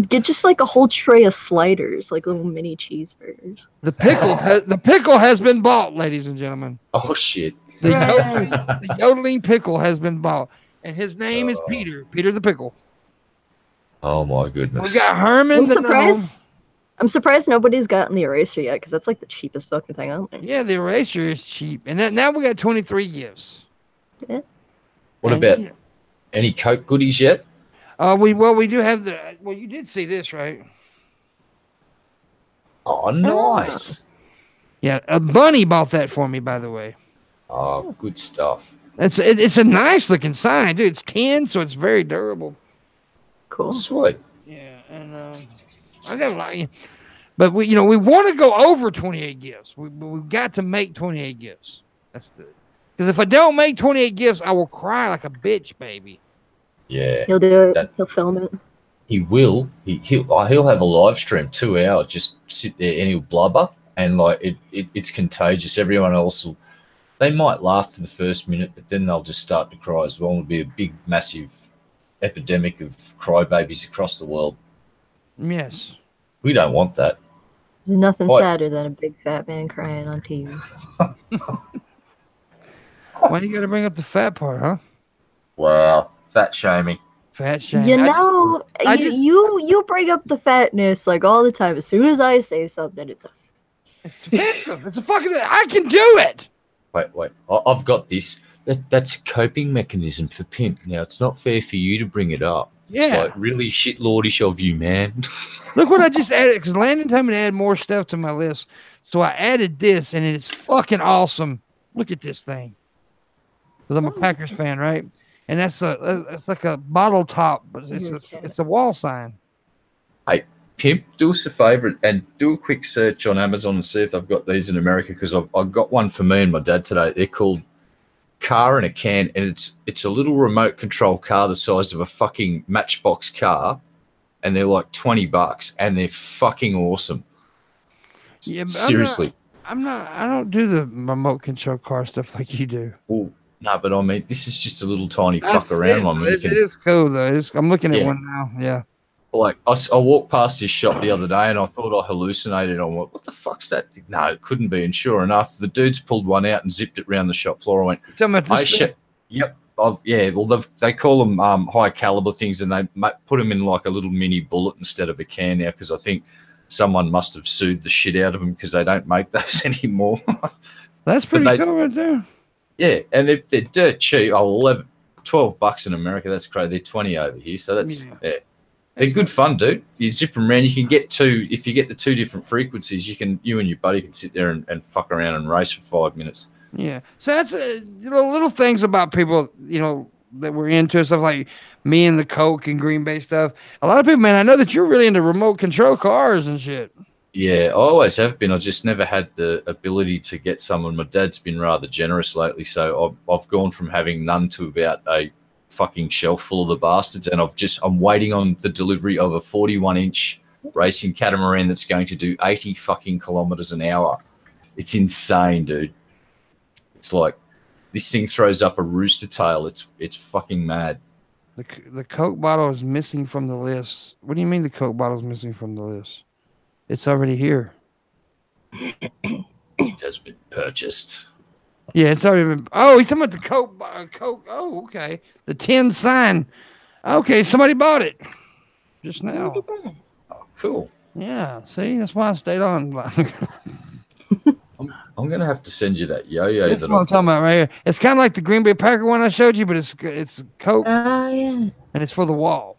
Get just like a whole tray of sliders, like little mini cheeseburgers. The pickle has been bought, ladies and gentlemen. Oh shit! The yodeling pickle has been bought, and his name is Peter the Pickle. Oh my goodness! We got Herman. I'm surprised nobody's gotten the eraser yet, because that's like the cheapest fucking thing out there. Yeah, the eraser is cheap, and now we got 23 gifts. Yeah. What about any Coke goodies yet? We do have the. Well, you did see this, right? Oh, nice. Yeah, Bunny bought that for me, by the way. Oh, good stuff. It's a nice looking sign, dude. It's tin, so it's very durable. Cool. Sweet. Yeah, and I got a lot. But we want to go over 28 gifts. We've got to make 28 gifts. That's because if I don't make 28 gifts, I will cry like a bitch, baby. Yeah, he'll do it. He'll film it. He will. He'll have a live stream 2 hours. Just sit there and he'll blubber, and like it's contagious. Everyone else will they might laugh for the first minute, but then they'll just start to cry as well. It'll be a big, massive epidemic of crybabies across the world. Yes. We don't want that. There's nothing sadder than a big fat man crying on TV. Why you gotta bring up the fat part, huh? Wow, fat shaming. Fat shaming. You know, you bring up the fatness like all the time. As soon as I say something, it's offensive. It's a fucking. I can do it. Wait. I've got this. That's a coping mechanism for Pimp. Now, it's not fair for you to bring it up. It's like really shitlordish of you, man. Look what I just added, because Landon told me to add more stuff to my list. So I added this, and it's fucking awesome. Look at this thing. Because I'm a Packers fan, right? And it's like a bottle top, but it's a wall sign. Hey, Pimp, do us a favor and do a quick search on Amazon and see if they've got these in America, because I've got one for me and my dad today. They're called Car in a Can, and it's a little remote control car the size of a fucking Matchbox car, and they're like $20, and they're fucking awesome. Yeah, but seriously. I don't do the remote control car stuff like you do. Well, no, but I mean, this is just a little tiny fuck around one. It is cool though. I'm looking at one now. Yeah. Like I walked past this shop the other day and I thought I hallucinated. I'm like, what the fuck's that thing? No, it couldn't be. And sure enough, the dudes pulled one out and zipped it around the shop floor. I went, yep. Well, they call them high caliber things, and they put them in like a little mini bullet instead of a can now, because I think someone must have sued the shit out of them because they don't make those anymore. That's pretty cool right there. Yeah, and they're dirt cheap. Oh, $12 in America. That's crazy. They're 20 over here, so that's They're good fun, dude. You zip them around. You can get two. If you get the two different frequencies, you and your buddy can sit there and fuck around and race for 5 minutes. Yeah. So that's little things about people, that we're into, stuff like me and the Coke and Green Bay stuff. A lot of people, man, I know that you're really into remote control cars and shit. Yeah, I always have been. I just never had the ability to get someone. My dad's been rather generous lately, so I've gone from having none to about a fucking shelf full of the bastards, and I'm waiting on the delivery of a 41-inch racing catamaran that's going to do 80 fucking kilometers an hour. It's insane, dude. It's like this thing throws up a rooster tail. It's fucking mad. The Coke bottle is missing from the list. What do you mean the Coke bottle is missing from the list? It's already here. It has been purchased. Yeah, it's already been. Oh, he's talking about the Coke. Oh, okay. The tin sign. Okay, somebody bought it just now. Oh, cool. Yeah, see, that's why I stayed on. I'm gonna have to send you that yo-yo. That's what I'm talking about right here. It's kind of like the Green Bay Packer one I showed you, but it's Coke. Yeah. And it's for the wall.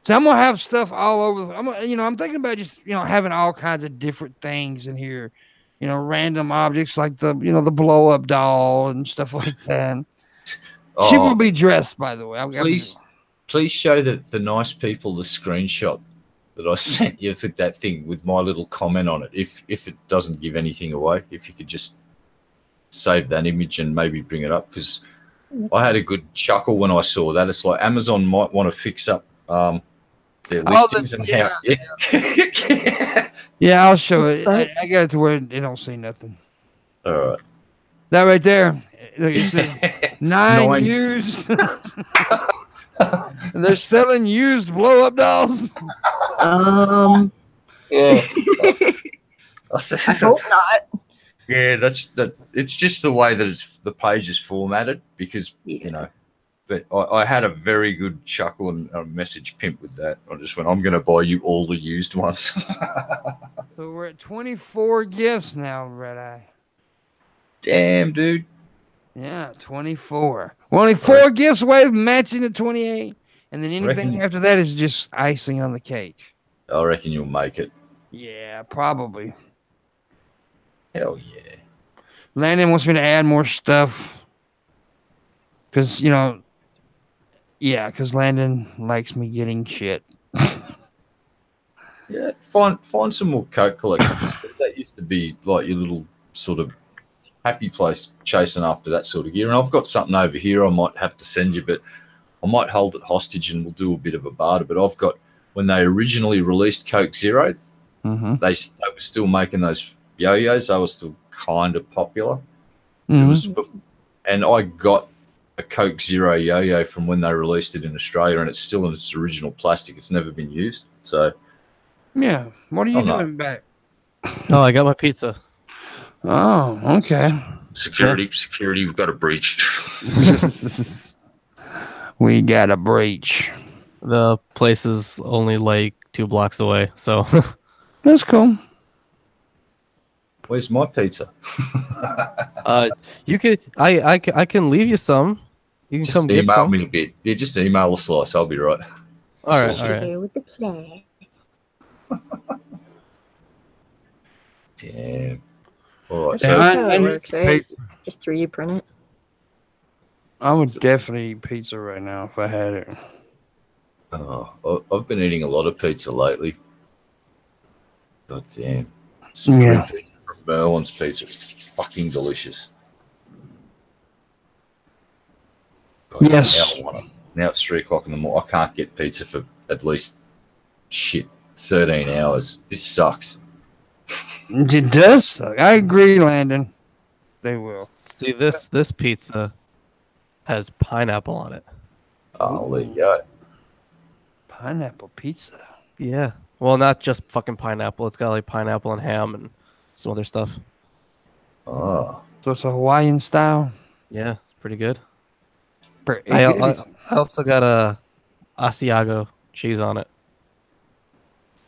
So I'm gonna have stuff all over. I'm thinking about just having all kinds of different things in here. Random objects like the blow up doll and stuff like that. She will be dressed, by the way. Please show the nice people the screenshot that I sent you for that thing with my little comment on it. If it doesn't give anything away, if you could just save that image and maybe bring it up, because I had a good chuckle when I saw that. It's like Amazon might want to fix up their listings and how. Yeah. Yeah, I'll show it. I got it to where they don't see nothing. All right. That right there. Look, it says 9 used. And they're selling used blow-up dolls. Yeah. I hope not. Yeah, it's just the way that the page is formatted, because But I had a very good chuckle and a message Pimp with that. I just went, I'm going to buy you all the used ones. So we're at 24 gifts now, Red Eye. Damn, dude. Yeah, 24. We're only 4 gifts away, matching the 28. And then anything after that is just icing on the cake. I reckon you'll make it. Yeah, probably. Hell yeah. Landon wants me to add more stuff. Because, because Landon likes me getting shit. Yeah, find some more Coke collections. That used to be like your little sort of happy place chasing after that sort of gear. And I've got something over here I might have to send you, but I might hold it hostage and we'll do a bit of a barter. But I've got, when they originally released Coke Zero, they were still making those yo-yos. They were still kind of popular. It was, and I got a Coke Zero Yo-Yo from when they released it in Australia, and it's still in its original plastic. It's never been used. So, yeah. What are you doing back? Oh, I got my pizza. Oh, okay. Security, we've got a breach. We got a breach. The place is only like 2 blocks away, so That's cool. Where's my pizza? you could I can leave you some. You can Just come get email some. me a bit. Yeah, just email a slice. I'll be right. All right. With the class. Damn. All right. That's So how it works, right? Just 3D print it. I would definitely eat pizza right now if I had it. I've been eating a lot of pizza lately. God damn. Supreme pizza from Merlin's Pizza. It's fucking delicious. God, Yes. Now it's 3 o'clock in the morning. I can't get pizza for at least 13 hours. This sucks. It does suck. I agree, Landon. They will. See, this pizza has pineapple on it. Oh, there you go. Pineapple pizza. Yeah. Well, not just fucking pineapple. It's got like pineapple and ham and some other stuff. Oh. So it's a Hawaiian style. Yeah, it's pretty good. I I also got a Asiago cheese on it.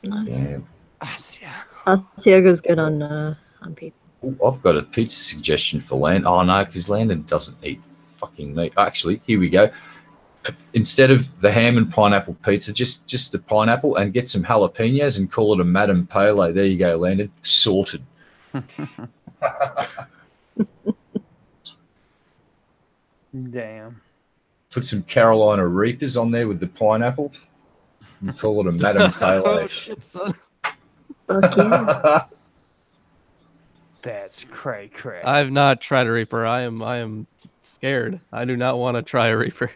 Nice. Damn. Asiago's good on people. Ooh, I've got a pizza suggestion for Landon. Oh, no, because Landon doesn't eat fucking meat. Actually, here we go. Instead of the ham and pineapple pizza, just the pineapple and get some jalapenos and call it a Madame Pele. There you go, Landon. Sorted. Damn. Put some Carolina Reapers on there with the pineapple. You call it a Madame Pele. Oh shit, son. Fuck yeah. That's cray. I've not tried a Reaper. I am scared. I do not want to try a Reaper.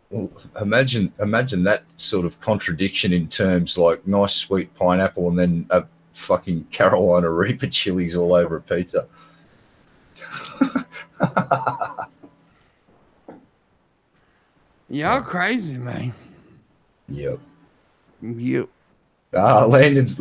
Well, imagine that sort of contradiction in terms, like nice sweet pineapple and then a fucking Carolina Reaper chilies all over a pizza. Y'all crazy, man. Yep. Landon's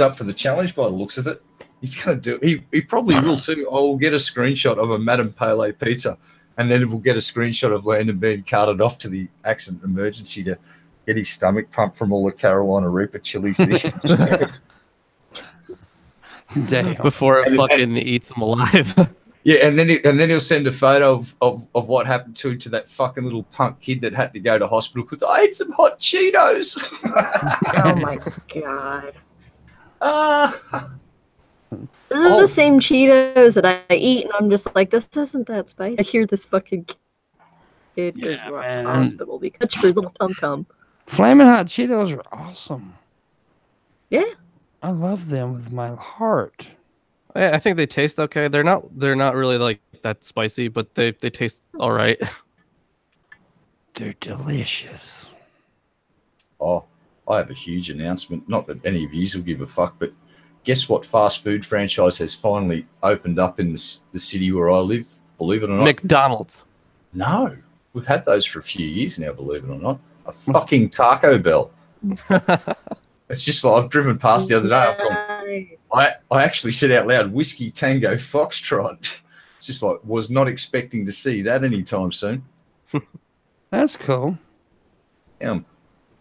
up for the challenge by the looks of it. He's gonna do. He probably will too. I'll get a screenshot of a Madame Pele pizza, and then we'll get a screenshot of Landon being carted off to the accident emergency to get his stomach pumped from all the Carolina Reaper chilies. Damn. Before it fucking eats him alive. Yeah, and then he'll send a photo of what happened to that fucking little punk kid that had to go to hospital because I ate some hot Cheetos. Oh my god. This is the same Cheetos that I eat, and I'm just like, this isn't that spicy. I hear this fucking kid goes to the hospital because for his little tum-tum. Flaming hot Cheetos are awesome. Yeah. I love them with my heart. I think they taste okay. They're not really like that spicy, but they taste all right. They're delicious. Oh, I have a huge announcement. Not that any of you will give a fuck, but guess what fast food franchise has finally opened up in the city where I live? Believe it or not. McDonald's. No. We've had those for a few years now, believe it or not. A fucking Taco Bell. It's just like I've driven past the other day. I actually said out loud, Whiskey Tango Foxtrot. It's just like, was not expecting to see that anytime soon. That's cool. Yeah, I'm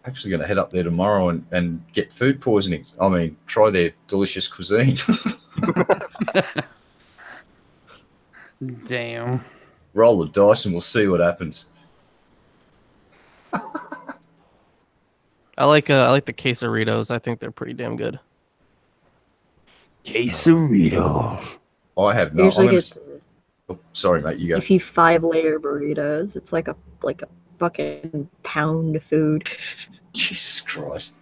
actually going to head up there tomorrow and get food poisoning. I mean, try their delicious cuisine. Damn. Roll the dice and we'll see what happens. I like the quesaritos. I think they're pretty damn good. Quesaritos. I have no. Usually Oh, sorry, mate. You go. if you 5-layer burritos, it's like a fucking pound of food. Jesus Christ.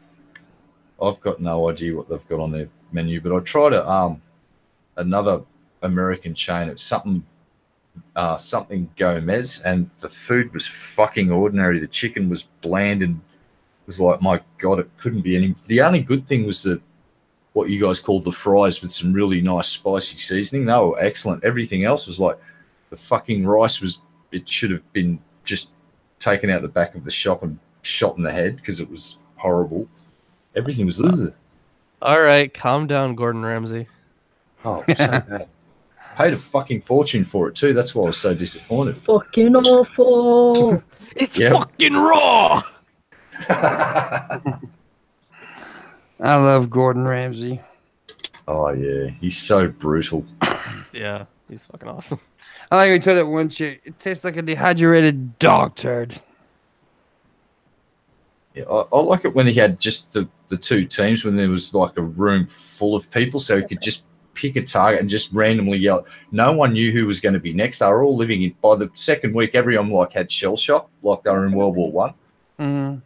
I've got no idea what they've got on their menu, but I tried another American chain. It's something Gomez, and the food was fucking ordinary. The chicken was bland and was like, my God, it couldn't be any. The only good thing was what you guys called the fries with some really nice spicy seasoning. They were excellent. Everything else was like The fucking rice it should have been just taken out the back of the shop and shot in the head because it was horrible. Everything was ugh. All right, calm down, Gordon Ramsay. Oh, so bad. Paid a fucking fortune for it too. That's why I was so disappointed. Fucking awful. It's fucking raw. I love Gordon Ramsay. Oh yeah, he's so brutal. Yeah, he's fucking awesome. I like we told that one chick. It tastes like a dehydrated dog turd. Yeah, I like it when he had just the two teams, when there was like a room full of people, so he could just pick a target and just randomly yell. No one knew who was going to be next. They were all living in. By the second week, everyone like had shell shock, like they were in World War One.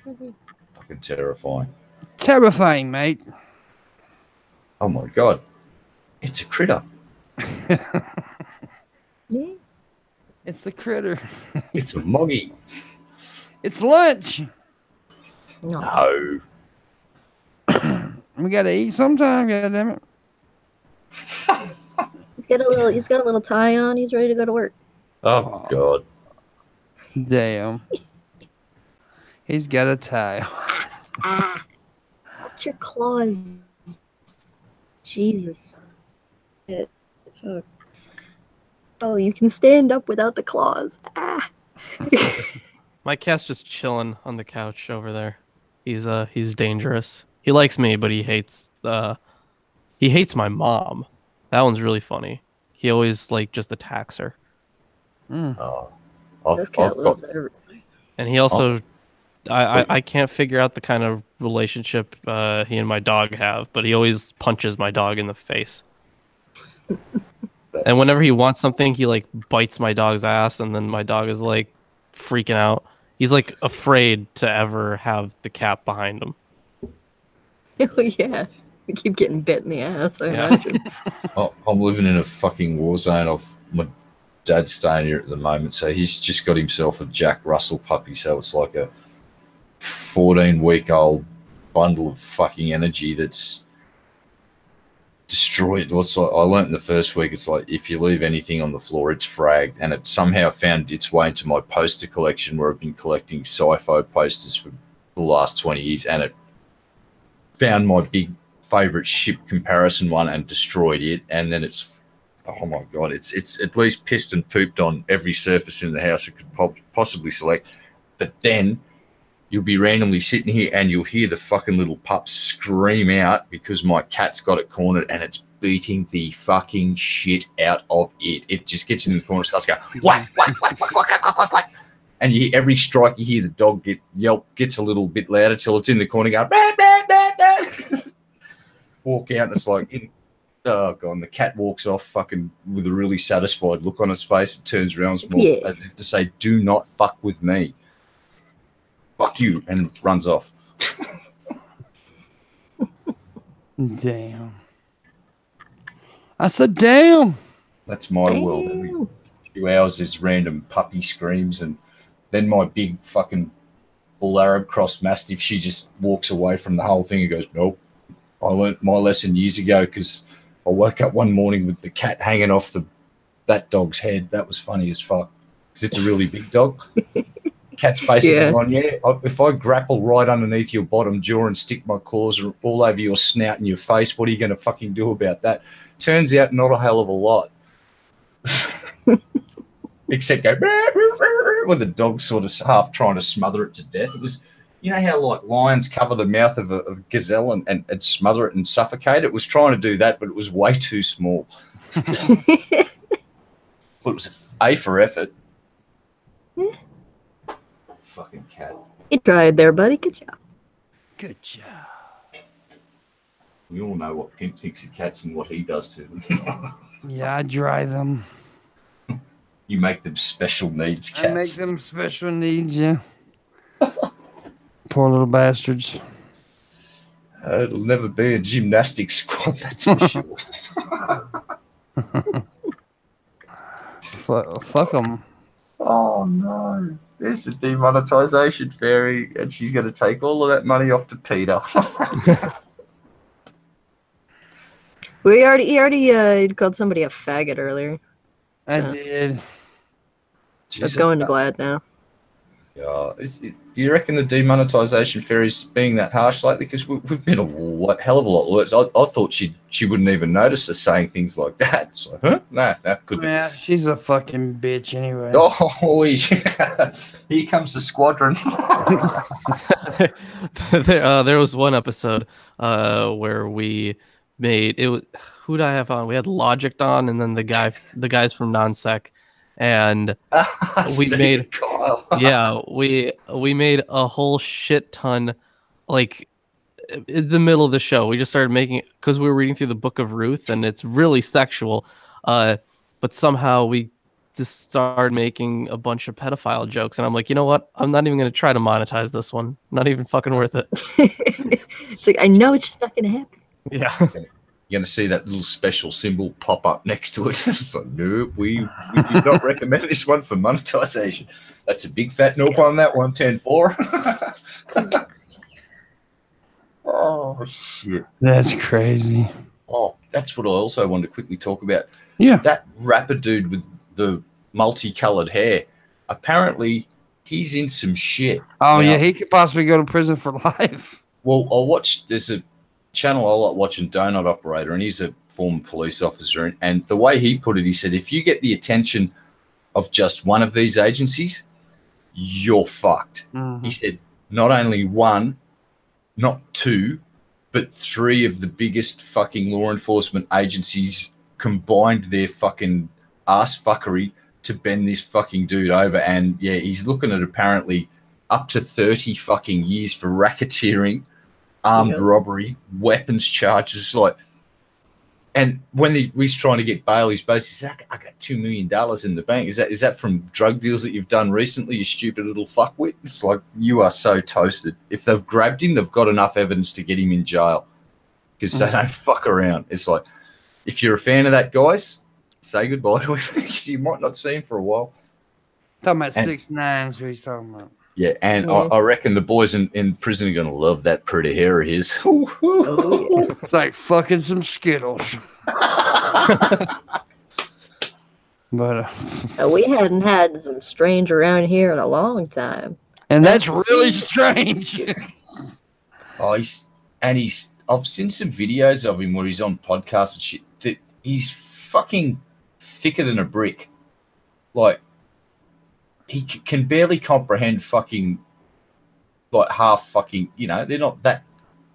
Fucking terrifying. Terrifying, mate. Oh my god, it's a critter. Yeah. It's the critter. It's a moggy. It's lunch. No. We gotta eat sometime, goddammit. He's got a little tie on. He's ready to go to work. Oh god. Damn. He's got a tie. Watch your claws. Jesus. Fuck. Oh, you can stand up without the claws. My cat's just chilling on the couch over there. He's dangerous. He likes me, but he hates my mom. That one's really funny. He always just attacks her. Oh, This cat loves everybody. And he also, I can't figure out the kind of relationship he and my dog have, but he always punches my dog in the face. And whenever he wants something, he bites my dog's ass, and then my dog is freaking out. He's afraid to ever have the cat behind him. Oh yeah, we keep getting bit in the ass. I imagine. I'm living in a fucking war zone. My dad's staying here at the moment, so he's just got himself a Jack Russell puppy. So it's like a 14-week-old bundle of fucking energy that's destroyed. It's like, I learnt in the first week, it's like if you leave anything on the floor, it's fragged, and it somehow found its way into my poster collection where I've been collecting sci-fi posters for the last 20 years, and it found my big favorite ship comparison one and destroyed it. And then it's, oh my god, it's at least pissed and pooped on every surface in the house it could possibly select. But then you'll be randomly sitting here and you'll hear the fucking little pup scream out because my cat's got it cornered and it's beating the fucking shit out of it. It just gets in the corner, starts going whack, whack, whack, whack, whack, whack, whack, whack. And you hear every strike, you hear the dog gets a little bit louder till it's in the corner going, bah, bah, bah, bah. Walk out and it's like, oh god, and the cat walks off fucking with a really satisfied look on his face. It turns around as if to say, do not fuck with me. Fuck you, and runs off. Damn. I said, damn. That's my world. Every few hours there's random puppy screams, and then my big fucking bull Arab cross mastiff, she just walks away from the whole thing and goes, nope. I learnt my lesson years ago because I woke up one morning with the cat hanging off that dog's head. That was funny as fuck because it's a really big dog. Cat's basically going, if I grapple right underneath your bottom jaw and stick my claws all over your snout and your face, what are you going to fucking do about that? Turns out not a hell of a lot. Except go, when the dog's sort of half trying to smother it to death. It was, you know how lions cover the mouth of a gazelle and smother it and suffocate it? It was trying to do that, but it was way too small. But it was A for effort. Fucking cat. You tried there, buddy. Good job. Good job. We all know what Pimp thinks of cats and what he does to them. Yeah, I dry them. You make them special needs cats. I make them special needs, yeah. Poor little bastards. It'll never be a gymnastics squad, that's for sure. Fuck them. Oh, no. There's the demonetization fairy, and she's going to take all of that money off to Peter. He already called somebody a faggot earlier. I did. Let's go into Glad now. Yeah, do you reckon the demonetization fairy's being that harsh lately? Because we've been a hell of a lot worse. I thought she wouldn't even notice us saying things like that. It's like, huh? Nah, that could be. Yeah, she's a fucking bitch anyway. Oh, here comes the squadron. There was one episode where we made it. Who did I have on? We had Logic on, and then the guys from Nonsec, and we made we made a whole shit ton, like in the middle of the show. We just started making it because we were reading through the Book of Ruth, and it's really sexual. But somehow we just started making a bunch of pedophile jokes, and I'm like, you know what? I'm not even going to try to monetize this one. Not even fucking worth it. It's like, I know it's just not going to happen. Yeah. You're going to see that little special symbol pop up next to it. It's like, no, we do not recommend this one for monetization. That's a big fat nope on that one, 10-4. Oh, shit. That's crazy. Oh, that's what I also wanted to quickly talk about. Yeah. That rapper dude with the multicolored hair, apparently he's in some shit. Oh, yeah, he could possibly go to prison for life. Well, there's a channel I like watching, Donut Operator, and he's a former police officer. And the way he put it, he said, if you get the attention of just one of these agencies, you're fucked. Mm-hmm. He said, not only one, not two, but three of the biggest fucking law enforcement agencies combined their fucking ass fuckery to bend this fucking dude over. And yeah, he's looking at apparently up to 30 fucking years for racketeering, armed robbery, weapons charges. Like, and when he's trying to get bail, he's basically said, I got $2 million in the bank. Is that from drug deals that you've done recently, you stupid little fuckwit? It's like, you are so toasted. If they've grabbed him, they've got enough evidence to get him in jail because they don't fuck around. It's like, if you're a fan of that, guys, say goodbye to him because you might not see him for a while. Talking about 6'9", is what he's talking about. Yeah, and I reckon the boys in prison are going to love that pretty hair of his. It's like fucking some Skittles. But we hadn't had some strange around here in a long time. And that's really strange. I've seen some videos of him where he's on podcasts and shit. That he's fucking thicker than a brick. Like, he can barely comprehend fucking, like, half fucking, they're not that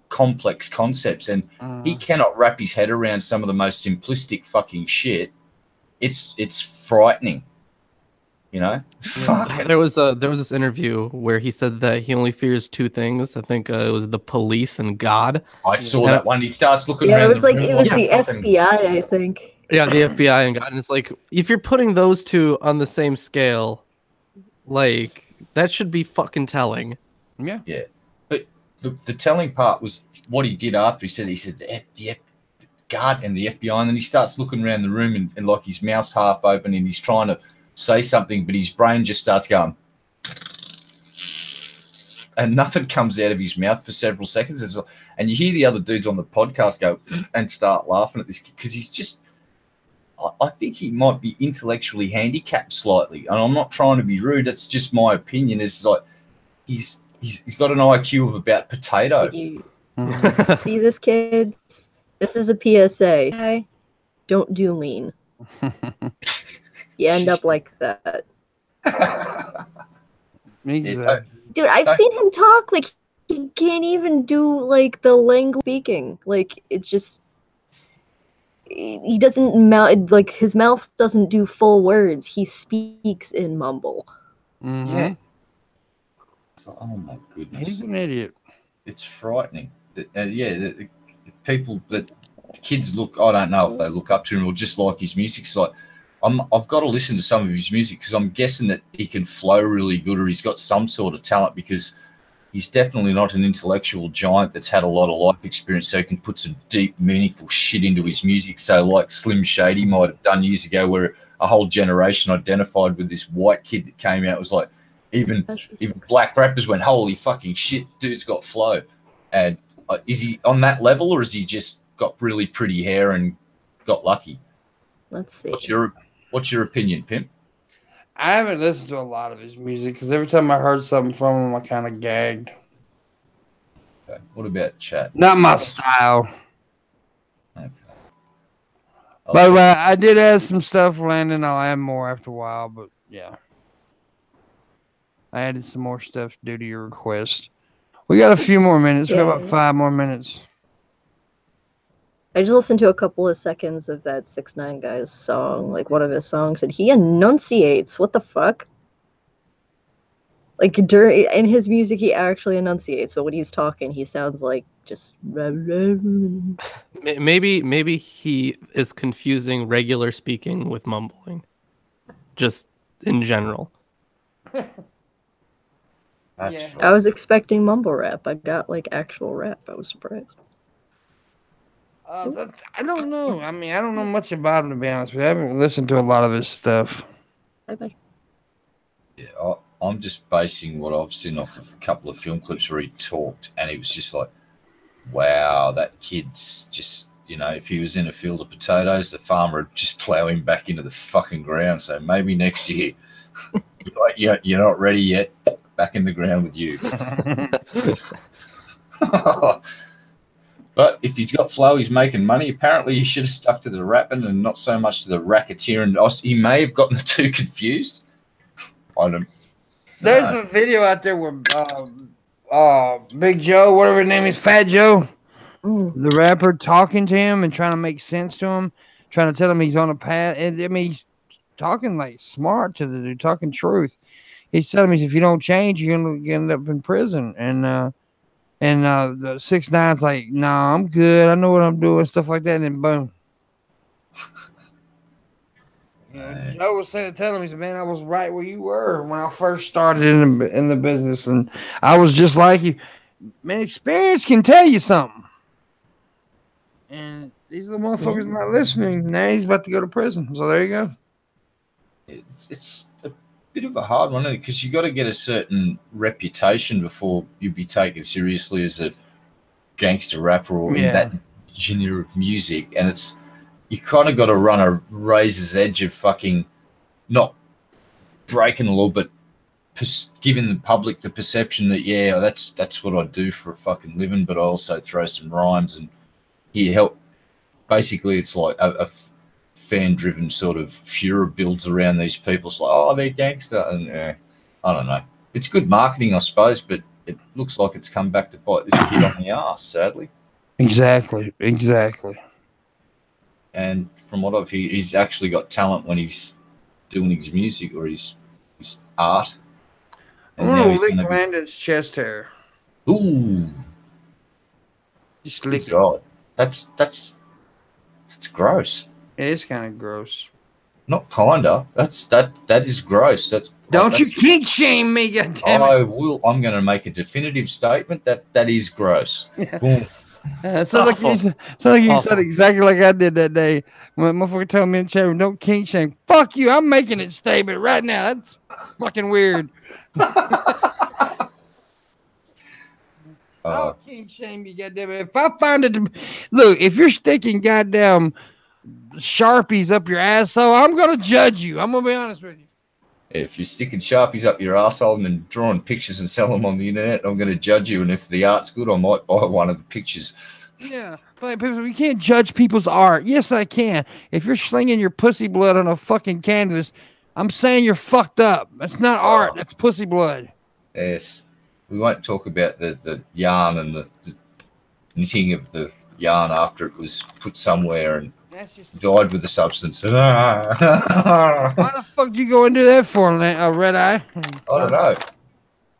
complex concepts. And he cannot wrap his head around some of the most simplistic fucking shit. It's frightening. Fuck. There was this interview where he said that he only fears two things. I think it was the police and God. I saw that one. He starts looking around. Yeah, it was the FBI, I think. Yeah, the FBI and God. And it's like, if you're putting those two on the same scale, like, that should be fucking telling. Yeah. Yeah. But the telling part was what he did after. He said the God and the FBI, and then he starts looking around the room and like his mouth's half open and he's trying to say something, but his brain just starts going, and nothing comes out of his mouth for several seconds. And you hear the other dudes on the podcast go and start laughing at this because he's just, I think he might be intellectually handicapped slightly. And I'm not trying to be rude. That's just my opinion. It's like he's got an IQ of about potato. You see this, kids? This is a PSA. Okay? Don't do lean. You end up like that. Dude, I've seen him talk like he can't even do like the language speaking. Like, it's just, he doesn't like his mouth doesn't do full words. He speaks in mumble. Mm-hmm. Yeah. Oh my goodness. He's an idiot. It's frightening. The people that kids look, I don't know if they look up to him or just like his music. It's like, I've got to listen to some of his music because I'm guessing that he can flow really good or he's got some sort of talent because he's definitely not an intellectual giant that's had a lot of life experience so he can put some deep, meaningful shit into his music. So like Slim Shady might have done years ago where a whole generation identified with this white kid that came out. It was like even black rappers went, holy fucking shit, dude's got flow. And is he on that level or has he just got really pretty hair and got lucky? Let's see. What's your opinion, Pimp? I haven't listened to a lot of his music because every time I heard something from him, I kind of gagged. Okay. What about chat? Not my style. Okay. But I did add some stuff, Landon. I'll add more after a while, but yeah. I added some more stuff due to your request. We got a few more minutes. We got about 5 more minutes. I just listened to a couple of seconds of that 6ix9ine guy's song, like one of his songs, and he enunciates. What the fuck? Like in his music, he actually enunciates, but when he's talking, he sounds like just. Maybe he is confusing regular speaking with mumbling, just in general. I was expecting mumble rap. I got like actual rap. I was surprised. I don't know. I mean, I don't know much about him, to be honest with you. I haven't listened to a lot of his stuff. Bye-bye. Yeah, I'm just basing what I've seen off of a couple of film clips where he talked, and it was just like, wow, that kid's just, if he was in a field of potatoes, the farmer would just plow him back into the fucking ground. So maybe next year, you're not ready yet, back in the ground with you. But if he's got flow, he's making money. Apparently, he should have stuck to the rapping and not so much to the racketeering. He may have gotten the two confused. I don't. There's a video out there where Big Joe, whatever his name is, Fat Joe, the rapper, talking to him and trying to make sense to him, trying to tell him he's on a path. And I mean, he's talking like smart to the dude, talking truth. He's telling me if you don't change, you're gonna end up in prison. And the 6ix9ine's like, nah, I'm good. I know what I'm doing, stuff like that. And then boom. Joe was telling me, man, I was right where you were when I first started in the business, and I was just like you. Man, experience can tell you something. And these little motherfuckers not listening. Now he's about to go to prison. So there you go. It's a bit of a hard one, because you got to get a certain reputation before you'd be taken seriously as a gangster rapper or in that genre of music, and it's. You kind of got to run a razor's edge of fucking not breaking the law, but giving the public the perception that, that's what I do for a fucking living, but I also throw some rhymes and he help. Basically, it's like a fan-driven sort of furor builds around these people. It's like, oh, they're gangster. And I don't know. It's good marketing, I suppose, but it looks like it's come back to bite this kid on the ass, sadly. Exactly. And from what I've heard, he's actually got talent when he's doing his music or his art. And I want to lick Landon's chest hair. Ooh. Just lick it. God. That's gross. It is kind of gross. Not kinda. That is gross. Don't you kink shame me, goddammit. I'm going to make a definitive statement that is gross. Boom. Sounds like you said exactly like I did that day when motherfucker told me in the chat room, don't kink shame. Fuck you, I'm making it statement right now. That's fucking weird. I'll kink shame you, goddammit. If I find it, look, if you're sticking goddamn Sharpies up your asshole, I'm gonna judge you. I'm gonna be honest with you. If you're sticking Sharpies up your asshole and then drawing pictures and selling them on the internet, I'm going to judge you. And if the art's good, I might buy one of the pictures. Yeah, but you can't judge people's art. Yes, I can. If you're slinging your pussy blood on a fucking canvas, I'm saying you're fucked up. That's not art. That's pussy blood. Yes. We won't talk about the yarn and the knitting of the yarn after it was put somewhere and dyed with the substance. Why the fuck do you go and do that for, Red Eye? I don't know.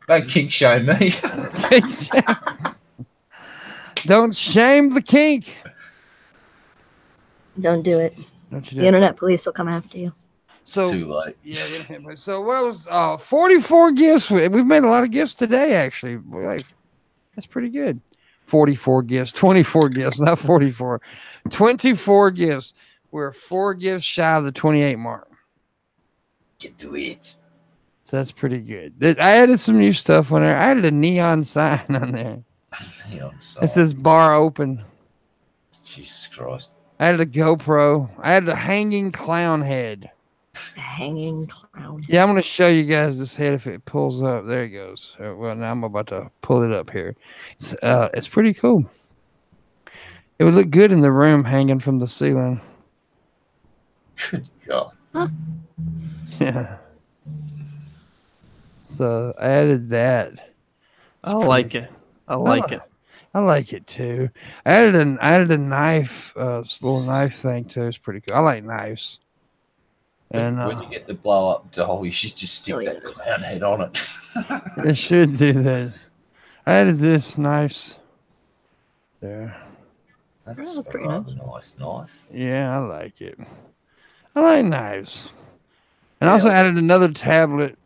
Don't kink shame me. Don't shame the kink. Don't do it. The internet police will come after you. So, too late. Yeah. So what was 44 gifts? We've made a lot of gifts today, actually. That's pretty good. 44 gifts, 24 gifts, not 44. 24 gifts. We're 4 gifts shy of the 28 mark. Get to it. So that's pretty good. I added some new stuff on there. I added a neon sign on there. Neon sign. It says bar open. Jesus Christ. I added a GoPro. I added a hanging clown head. A hanging clown. Yeah, I'm going to show you guys this head if it pulls up. There it goes. Well, now I'm about to pull it up here. It's pretty cool. It would look good in the room hanging from the ceiling. Good God. Huh. Yeah. So I added that. I like it. I like it. I like it too. I added a knife, little knife thing too. It's pretty cool. I like knives. And when you get the blow up doll, you should just stick that Brilliant. clown head on it. it should do that. I added this knives there. That's That's pretty a nice knife. Yeah, I like it. I like knives. And I also added another tablet.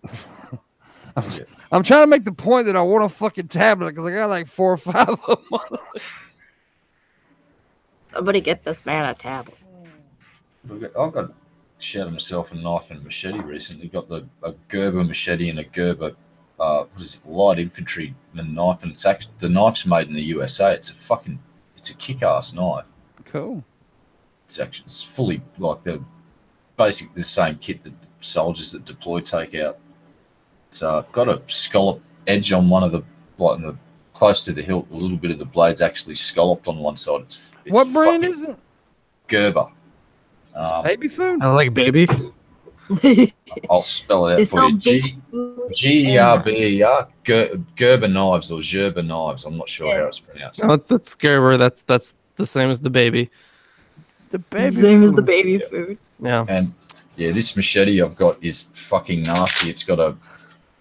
I'm trying to make the point that I want a fucking tablet because I got like 4 or 5 of them. Somebody get this man a tablet. I've got shot myself a knife and a machete recently. Got a Gerber machete and a Gerber light infantry knife, and it's actually the knife's made in the USA. It's a kick-ass knife. Cool. It's fully like basically the same kit that soldiers that deploy take out. It's got a scallop edge on one of the close to the hilt. A little bit of the blade's actually scalloped on one side. It's what brand is it? Gerber. Baby food. I like baby. I'll spell it out for you. Gerber. Gerber knives or Gerber knives. I'm not sure how it's pronounced. No, it's Gerber. That's the same as the baby. The baby Same food. as the baby food. Yeah. And yeah, this machete I've got is fucking nasty. It's got a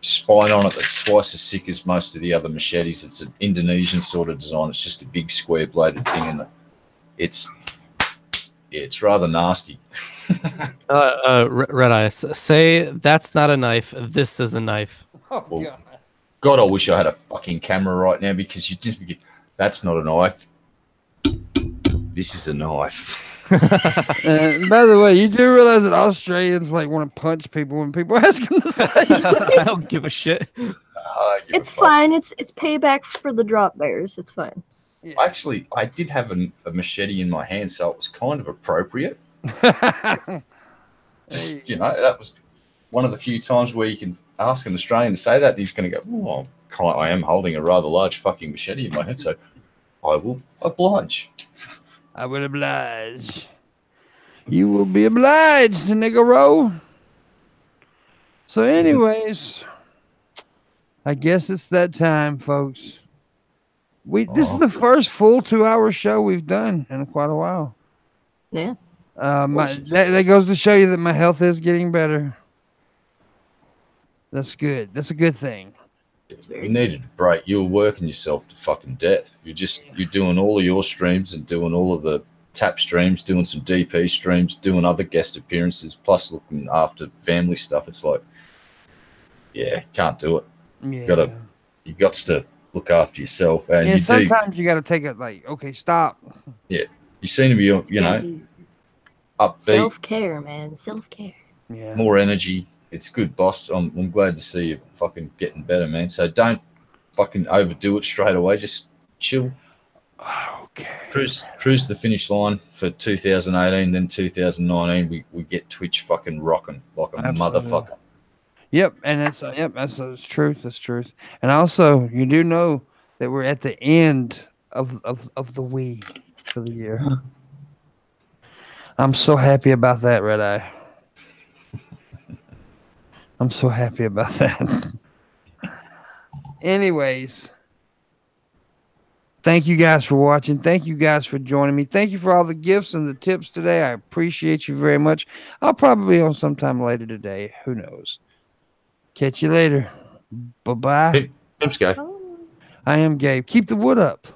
spine on it that's twice as thick as most of the other machetes. It's an Indonesian sort of design. It's just a big square bladed thing, and it's rather nasty. Red Eye, say that's not a knife. This is a knife. Oh, Well, God, I wish I had a fucking camera right now because you didn't forget. That's not a knife. This is a knife. And by the way, you do realize that Australians like want to punch people when people ask them to say I don't give a shit. It's fine. It's payback for the drop bears. It's fine. Actually, I did have a machete in my hand, so it was kind of appropriate. Just, that was one of the few times where you can ask an Australian to say that, and he's going to go, oh, I am holding a rather large fucking machete in my hand, so I will oblige. I will oblige. You will be obliged, Niggaro. So anyways, I guess it's that time, folks. This is the first full 2-hour show we've done in quite a while. Yeah. That goes to show you that my health is getting better. That's good. That's a good thing. You needed a break. You were working yourself to fucking death. You're doing all of your streams and doing all of the tap streams, doing some DP streams, doing other guest appearances, plus looking after family stuff. It's like, yeah, can't do it. Yeah. You got to look after yourself, and sometimes you got to take it like, okay, stop. Yeah, you seem to be, upbeat. Self-care, man. Self-care. Yeah. More energy. It's good, boss. I'm glad to see you fucking getting better, man. So don't fucking overdo it straight away. Just chill. Okay. Cruise the finish line for 2018, then 2019 we get Twitch fucking rocking like a motherfucker. Yep, and that's truth. That's truth. And also, you do know that we're at the end of the Wii for the year. I'm so happy about that, Red Eye. I'm so happy about that. Anyways, thank you guys for watching. Thank you guys for joining me. Thank you for all the gifts and the tips today. I appreciate you very much. I'll probably be on sometime later today. Who knows? Catch you later. Bye-bye. Pimps go. Oh. I am Gabe. Keep the wood up.